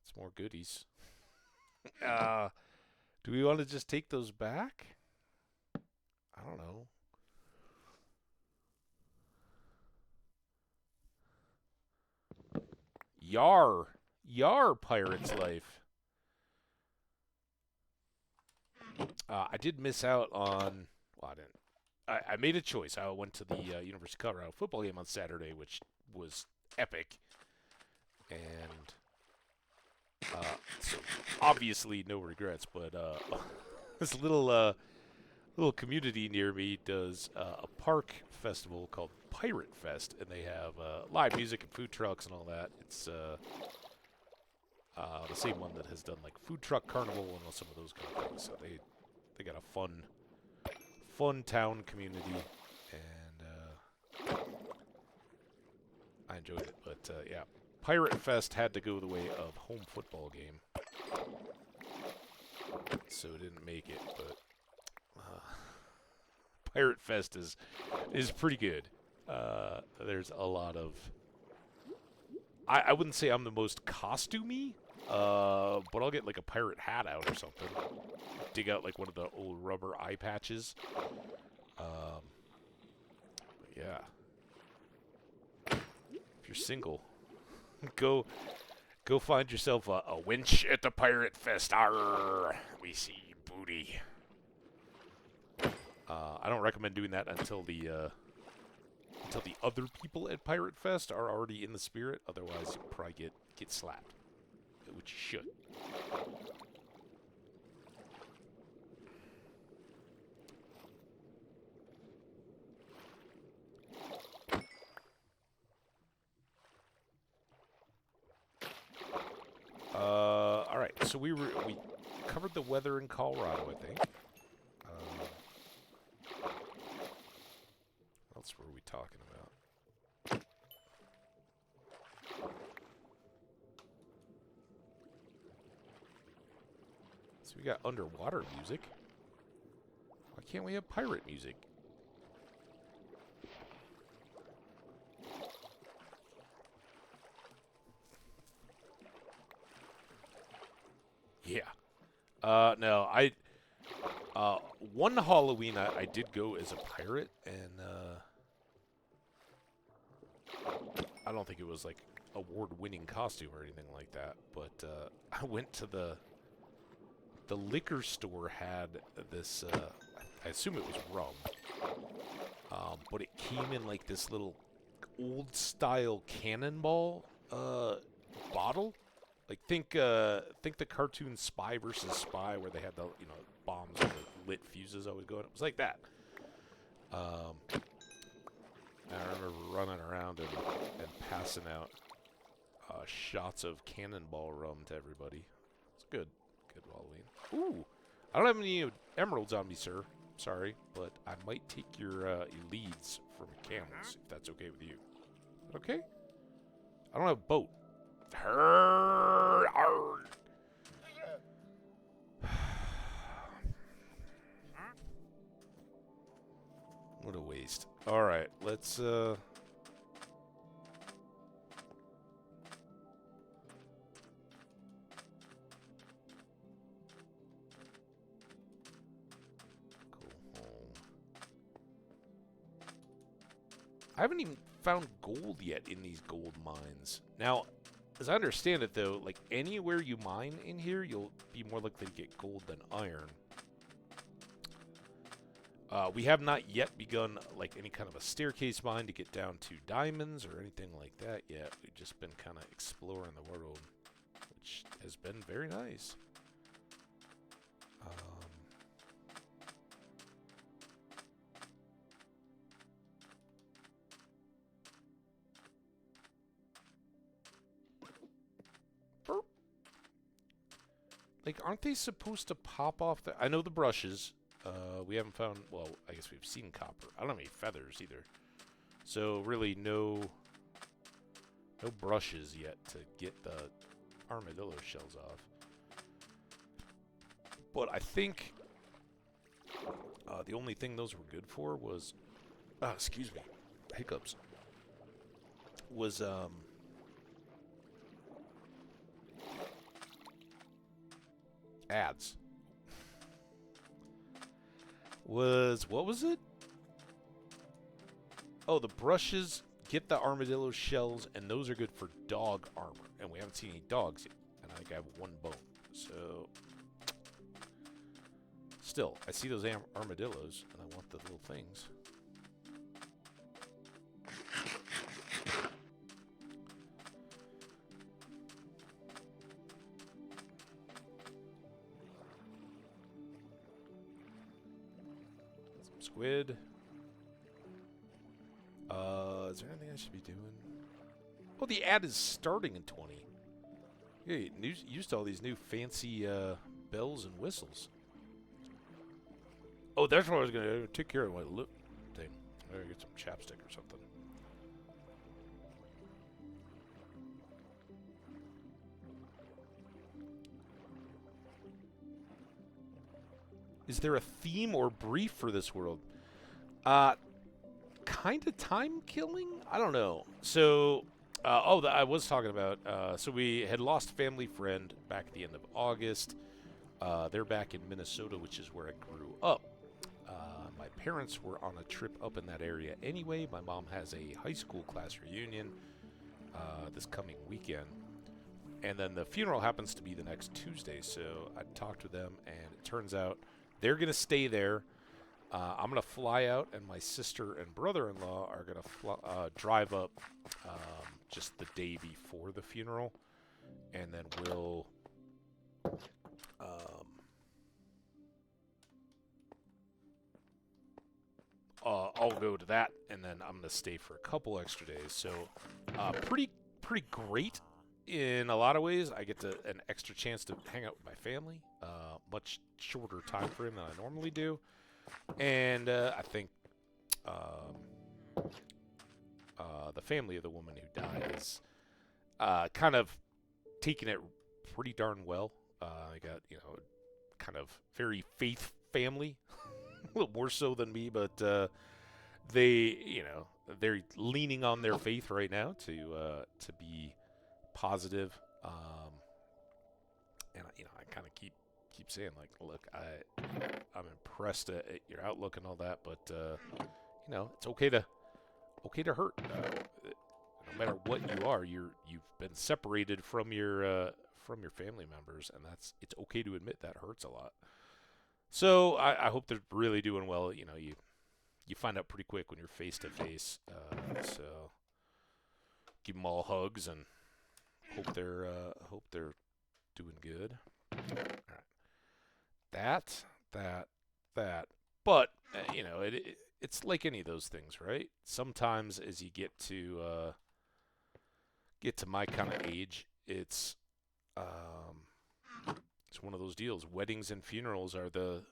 It's more goodies. Do we want to just take those back? I don't know. Yar, Pirate's Life. I did miss out on. Well, I didn't. I made a choice. I went to the University of Colorado football game on Saturday, which was epic, and so obviously no regrets. But this little community near me does a park festival called Pirate Fest, and they have live music and food trucks and all that. It's the same one that has done like Food Truck Carnival and some of those kind of things. So they got a fun town community, and I enjoyed it. But yeah, Pirate Fest had to go the way of home football game, so it didn't make it. But Pirate Fest is pretty good. There's a lot of. I wouldn't say I'm the most costumey, but I'll get like a pirate hat out or something. Dig out like one of the old rubber eye patches. Yeah. If you're single, go find yourself a wench at the Pirate Fest. Arr, we see booty. I don't recommend doing that until the other people at Pirate Fest are already in the spirit. Otherwise, you'll probably get slapped, which you should. All right. So we covered the weather in Colorado, I think. What else were we talking about? So we got underwater music. Why can't we have pirate music? Yeah. No, one Halloween I did go as a pirate, and I don't think it was like award-winning costume or anything like that, but I went to the liquor store had this, I assume it was rum, but it came in like this little old-style cannonball bottle. Like think the cartoon Spy versus Spy, where they had the bombs and the lit fuses always going. It was like that. I remember running around and passing out shots of cannonball rum to everybody. It's good Halloween. Ooh, I don't have any emeralds on me, sir. Sorry, but I might take your leads from camels if that's okay with you. Okay? I don't have a boat. What a waste. All right, let's cool. I haven't even found gold yet in these gold mines. Now, as I understand it, though, like anywhere you mine in here, you'll be more likely to get gold than iron. We have not yet begun like any kind of a staircase mine to get down to diamonds or anything like that yet. We've just been kind of exploring the world, which has been very nice. Like, aren't they supposed to pop off the... I know the brushes. We haven't found... Well, I guess we've seen copper. I don't have any feathers either. So, really, no brushes yet to get the armadillo shells off. But I think the only thing those were good for was... excuse me. Hiccups. Was, ads. What was it? Oh, the brushes get the armadillo shells, and those are good for dog armor. And we haven't seen any dogs yet. And I think I have one bone. So, still, I see those armadillos, and I want the little things. Squid. Is there anything I should be doing? Oh, the ad is starting in 20. Yeah, used to all these new fancy bells and whistles. Oh, that's what I was going to take care of my lip thing. I'm going to get some chapstick or something. Is there a theme or brief for this world? Kind of time killing? I don't know. So, I was talking about, so we had lost a family friend back at the end of August. They're back in Minnesota, which is where I grew up. My parents were on a trip up in that area anyway. My mom has a high school class reunion this coming weekend. And then the funeral happens to be the next Tuesday, so I talked with them, and it turns out they're going to stay there. I'm going to fly out, and my sister and brother-in-law are going to drive up just the day before the funeral, and then we'll I'll go to that, and then I'm going to stay for a couple extra days. So pretty great in a lot of ways. I get an extra chance to hang out with my family, much shorter time frame than I normally do. And I think the family of the woman who died is kind of taking it pretty darn well. I got, kind of very faith family, a little more so than me, but they, they're leaning on their faith right now to be positive. And I kind of keep saying, like, look, I'm impressed at your outlook and all that, but it's okay to hurt. No matter what you are, you've been separated from your family members, and it's okay to admit that hurts a lot. So I hope they're really doing well. You find out pretty quick when you're face to face. So give them all hugs and hope they're doing good. All right. That. But it's like any of those things, right? Sometimes as you get to my kind of age, it's one of those deals. Weddings and funerals are the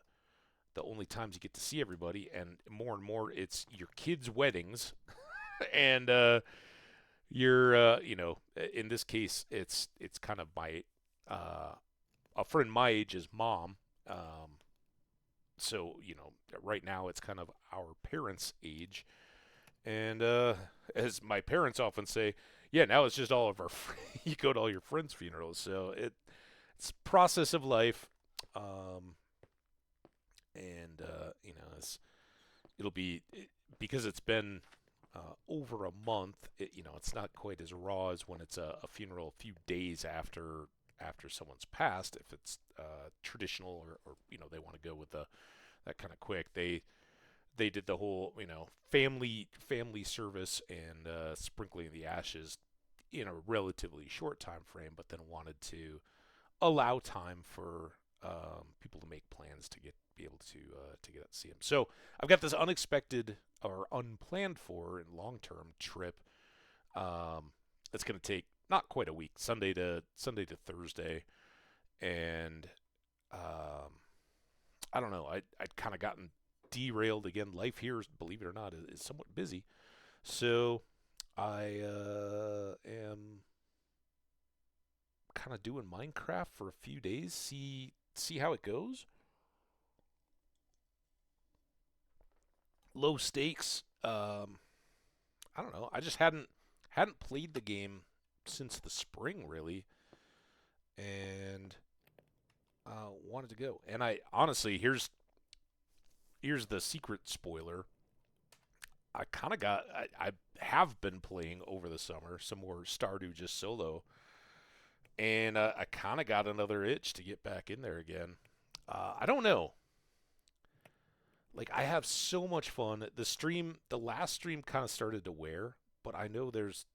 only times you get to see everybody, and more it's your kids' weddings, and you're in this case it's kind of my a friend my age's mom. So, right now it's kind of our parents' age. And as my parents often say, yeah, now it's just all of our you go to all your friends' funerals. So it's a process of life. And it'll be, because it's been over a month, it's not quite as raw as when it's a funeral a few days after someone's passed. If it's traditional or they want to go with that kind of quick, they did the whole family service and sprinkling the ashes in a relatively short time frame, but then wanted to allow time for people to make plans to be able to get out to see him. So I've got this unexpected or unplanned for and long-term trip. It's going to take not quite a week, Sunday to Thursday, and I don't know. I'd kind of gotten derailed again. Life here, believe it or not, is somewhat busy. So I am kind of doing Minecraft for a few days, see how it goes. Low stakes. I don't know. I just hadn't played the game since the spring really, and wanted to go. And I honestly, here's the secret spoiler. I have been playing over the summer some more Stardew just solo, and I kind of got another itch to get back in there again. I don't know. Like, I have so much fun. The last stream kind of started to wear, but I know there's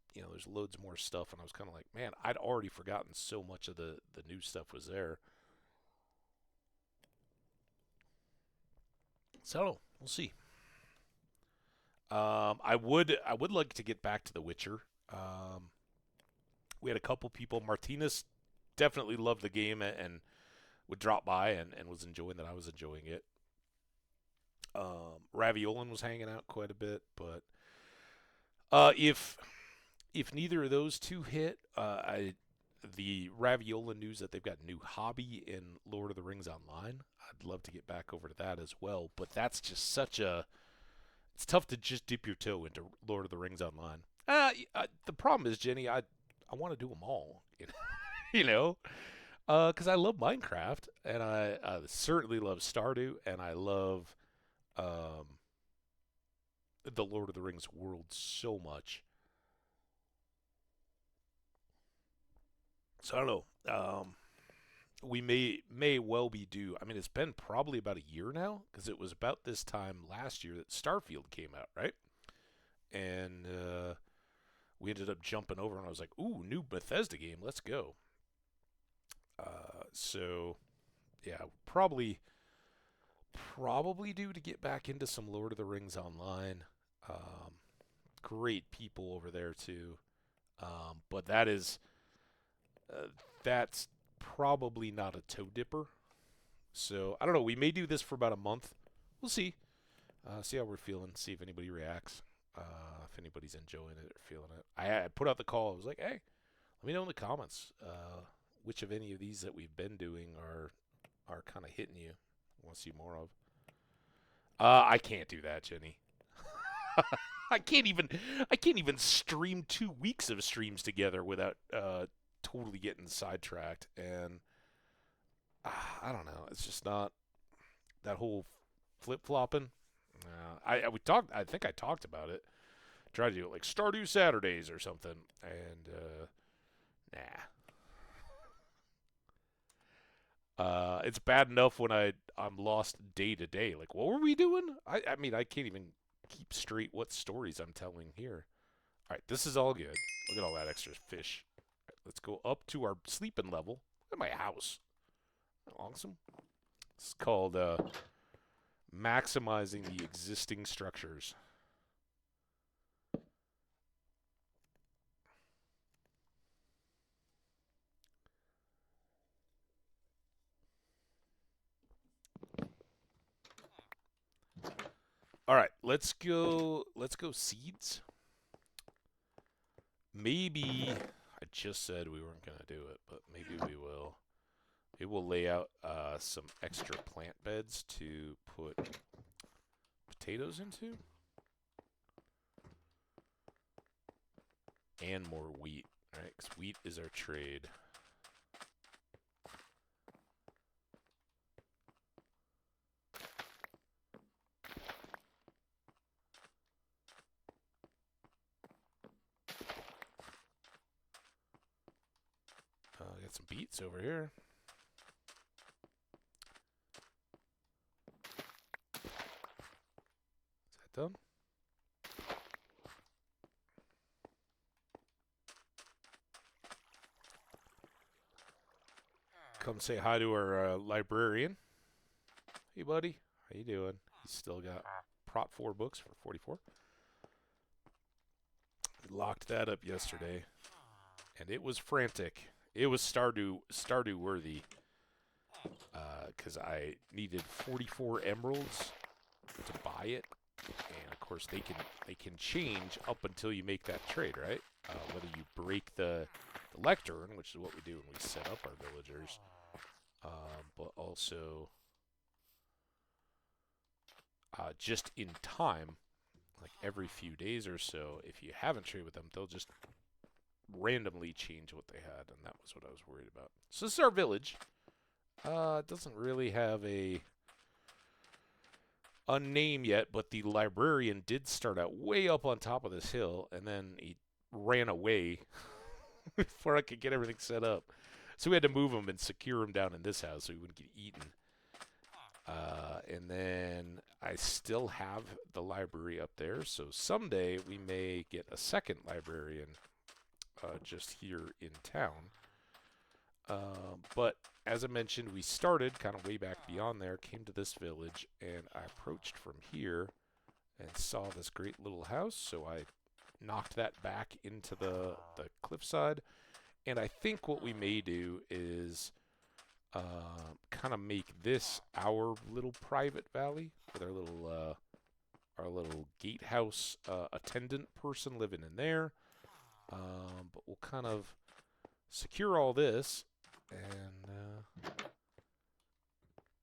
loads more stuff, and I was kind of like, man, I'd already forgotten so much of the new stuff was there. So we'll see. I would like to get back to The Witcher. We had a couple people. Martinez definitely loved the game and would drop by and was enjoying that I was enjoying it. Raviolan was hanging out quite a bit, but if neither of those two hit, the Raviolan news that they've got a new hobby in Lord of the Rings Online. I'd love to get back over to that as well, but that's just it's tough to just dip your toe into Lord of the Rings Online. The problem is, Jenny, I want to do them all, because I love Minecraft, and I certainly love Stardew, and I love the Lord of the Rings world so much. So I don't know. We may well be due. I mean, it's been probably about a year now, because it was about this time last year that Starfield came out, right? And we ended up jumping over, and I was like, "Ooh, new Bethesda game, let's go." So yeah, probably due to get back into some Lord of the Rings Online. Great people over there too, but that's probably not a toe dipper. So I don't know. We may do this for about a month. We'll see. See how we're feeling. See if anybody reacts. If anybody's enjoying it or feeling it. I put out the call. I was like, hey, let me know in the comments which of any of these that we've been doing are kind of hitting you. Want to see more of? I can't do that, Jenny. I can't even stream 2 weeks of streams together without totally getting sidetracked, and I don't know. It's just not that whole flip flopping. I think I talked about it. Try to do it like Stardew Saturdays or something, and nah. It's bad enough when I'm lost day to day. Like, what were we doing? I mean, I can't even keep straight what stories I'm telling here. All right, this is all good. Look at all that extra fish. Right, let's go up to our sleeping level. Look at my house. Awesome. It's called maximizing the existing structures. All right, let's go seeds. Maybe I just said we weren't going to do it, but maybe we will. Maybe we'll lay out some extra plant beds to put potatoes into. And more wheat, right? Because wheat is our trade. some beets over here. Is that done? Come say hi to our librarian. Hey, buddy. How you doing? He's still got Prop 4 books for 44. We locked that up yesterday, and it was frantic. It was Stardew worthy, because I needed 44 emeralds to buy it, and of course they can change up until you make that trade, right? Whether you break the lectern, which is what we do when we set up our villagers, but also just in time, like every few days or so, if you haven't traded with them, they'll just randomly change what they had, and that was what I was worried about. So this is our village. It doesn't really have a name yet, but the librarian did start out way up on top of this hill, and then he ran away before I could get everything set up. So we had to move him and secure him down in this house so he wouldn't get eaten. And then I still have the library up there, so someday we may get a second librarian just here in town. But as I mentioned, we started kind of way back beyond there, came to this village, and I approached from here and saw this great little house, so I knocked that back into the cliffside. And I think what we may do is kind of make this our little private valley with our little gatehouse attendant person living in there. But we'll kind of secure all this and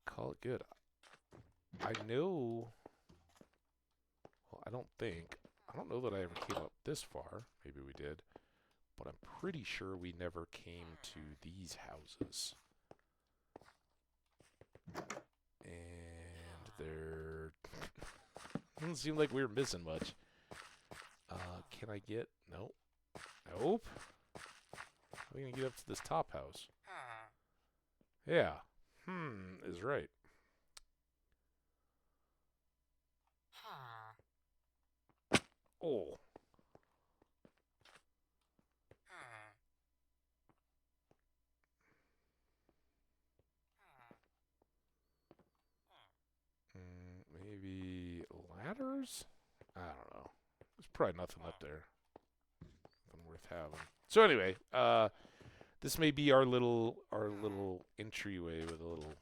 call it good. I know. Well, I don't know that I ever came up this far. Maybe we did. But I'm pretty sure we never came to these houses. And there doesn't seem like we were missing much. Can I get... Nope. Nope. How are we going to get up to this top house? Yeah. Is right. Oh. Maybe ladders? I don't know. There's probably nothing up there. Nothing worth having. So anyway, this may be our little entryway with a little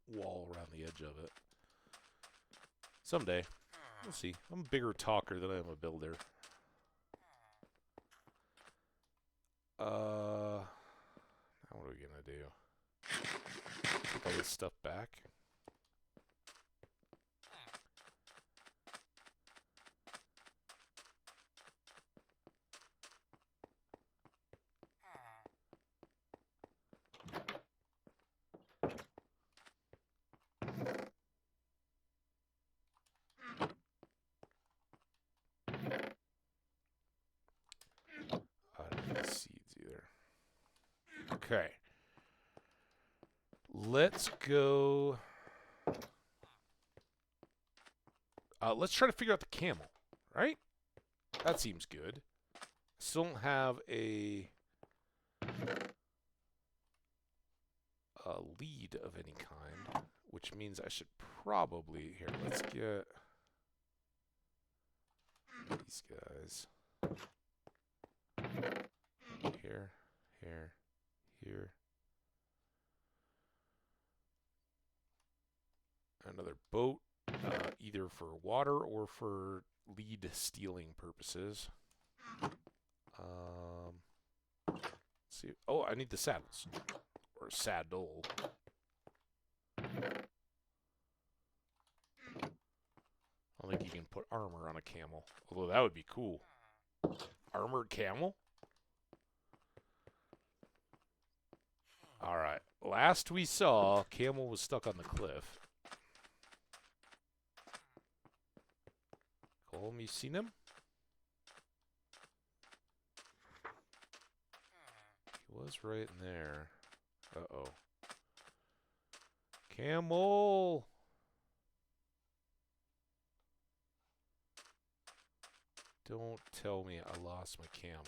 wall around the edge of it. Someday. We'll see. I'm a bigger talker than I am a builder. Now what are we gonna do? Take all this stuff back. Okay. Let's go. Let's try to figure out the camel, right? That seems good. Still don't have a lead of any kind, which means I should probably... Here, let's get these guys. Here, here, here. Another boat, either for water or for lead stealing purposes. Let's see. Oh, I need the saddles. Or saddle. I don't think you can put armor on a camel. Although that would be cool. Armored camel? Alright. Last we saw, camel was stuck on the cliff. Colm, you seen him? He was right in there. Uh-oh. Camel! Don't tell me I lost my camel.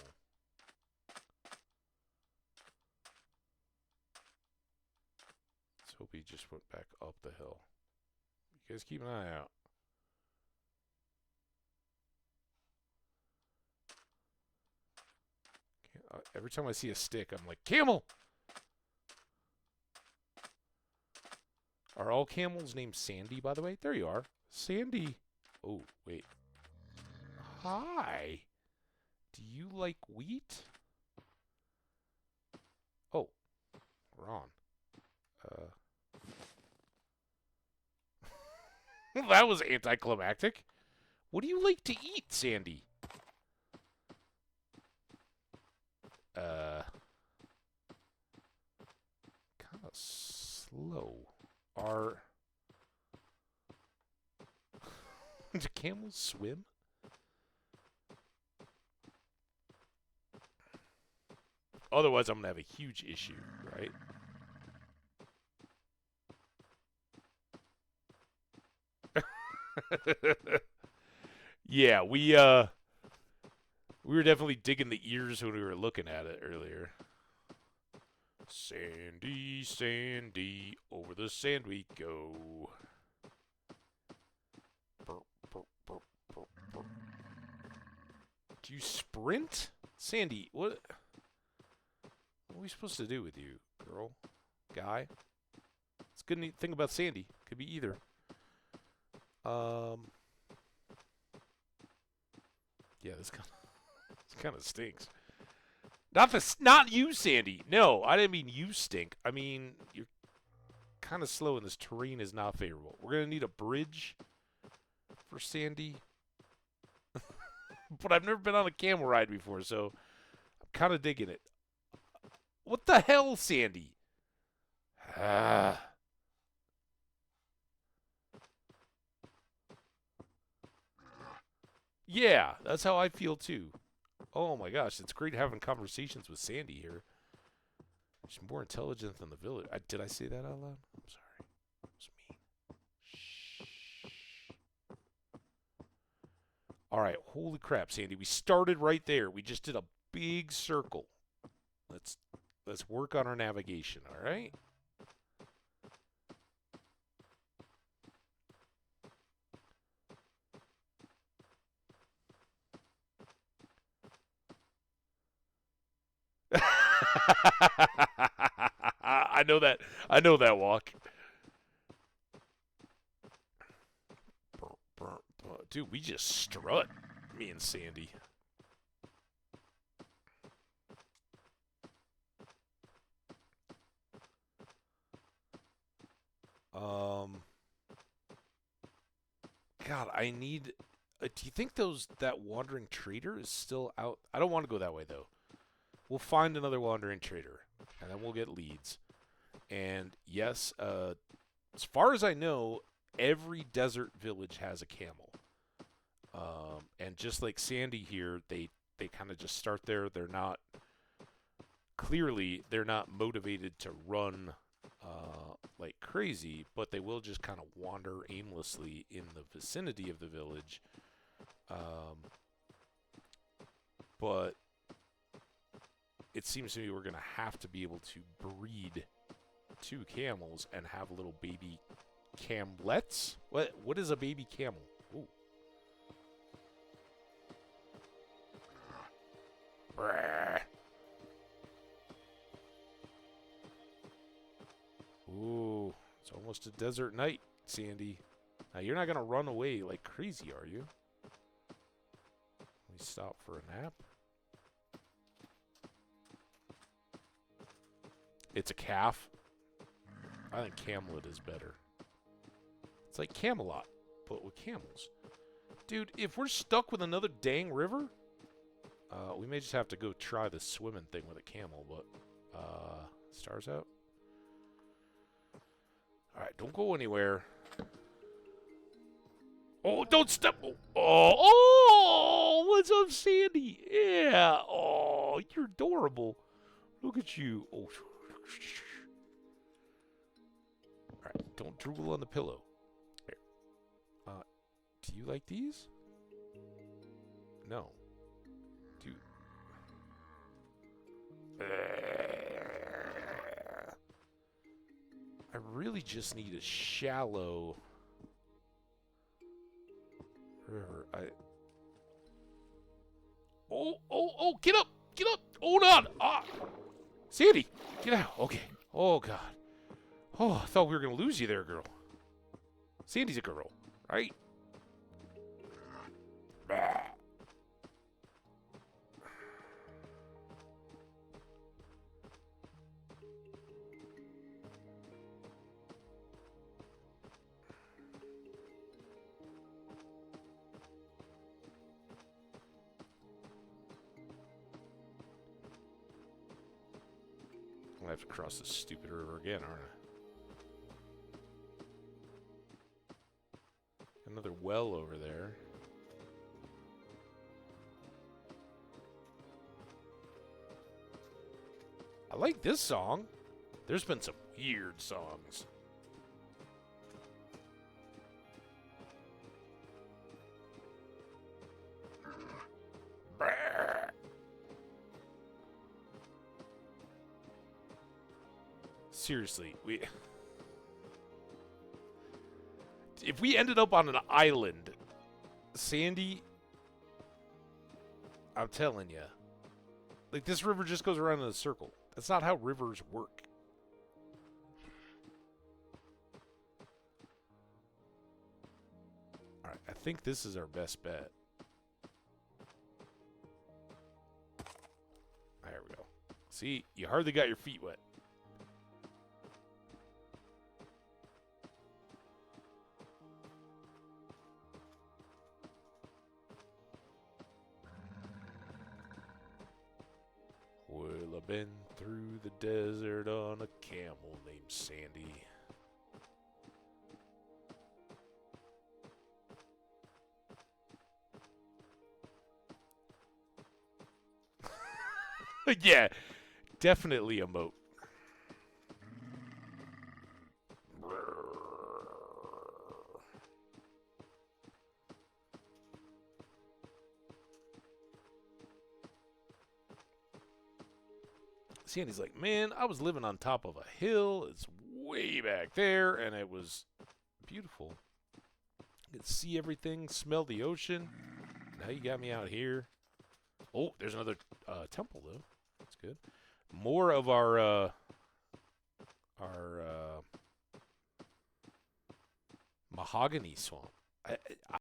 Let's hope he just went back up the hill. You guys keep an eye out. Every time I see a stick, I'm like, camel! Are all camels named Sandy, by the way? There you are. Sandy. Oh, wait. Hi. Do you like wheat? Oh. We're on. That was anticlimactic. What do you like to eat, Sandy? Kind of slow. Do camels swim? Otherwise, I'm going to have a huge issue, right? Yeah, we were definitely digging the ears when we were looking at it earlier. Sandy, Sandy, over the sand we go. Burp, burp, burp, burp, burp. Do you sprint? Sandy, what are we supposed to do with you, girl? Guy? It's a good neat thing about Sandy. Could be either. Yeah, this kind of stinks. Not you, Sandy. No, I didn't mean you stink. I mean, you're kind of slow and this terrain is not favorable. We're going to need a bridge for Sandy. But I've never been on a camel ride before, so I'm kind of digging it. What the hell, Sandy? Yeah, that's how I feel too. Oh my gosh, it's great having conversations with Sandy here. She's more intelligent than the village. Did I say that out loud? I'm sorry. It was mean. Shh. All right, holy crap, Sandy. We started right there. We just did a big circle. Let's work on our navigation, all right? I know that. I know that walk. Dude, we just strut, me and Sandy. God, I need. Do you think that wandering trader is still out? I don't want to go that way though. We'll find another wandering trader, and then we'll get leads. And yes, as far as I know, every desert village has a camel. And just like Sandy here, they kind of just start there. They're not motivated to run like crazy, but they will just kind of wander aimlessly in the vicinity of the village. But it seems to me we're going to have to be able to breed 2 camels and have little baby camlets. What is a baby camel? Ooh. Ooh, it's almost a desert night, Sandy. Now, you're not going to run away like crazy, are you? We stop for a nap. It's a calf. I think Camlet is better. It's like Camelot, but with camels. Dude, if we're stuck with another dang river, we may just have to go try the swimming thing with a camel, but, stars out. Alright, don't go anywhere. Oh, don't step. Oh, what's up, Sandy? Yeah. Oh, you're adorable. Look at you. Oh. Alright, don't drool on the pillow. Here. Do you like these? No. Do I really just need a shallow river. Oh, get up! Get up! Hold on! Ah! Sandy! Get out! Okay. Oh, God. Oh, I thought we were going to lose you there, girl. Sandy's a girl, right? I'm gonna have to cross this stupid river again, aren't I? Another well over there. I like this song. There's been some weird songs. Seriously, if we ended up on an island, Sandy, I'm telling you, like this river just goes around in a circle. That's not how rivers work. All right, I think this is our best bet. There we go. See, you hardly got your feet wet. Well, I've been through the desert on a camel named Sandy. Yeah, definitely a moat. Sandy's like, man, I was living on top of a hill. It's way back there, and it was beautiful. I could see everything, smell the ocean. Now you got me out here. Oh, there's another temple, though. That's good. More of our mahogany swamp.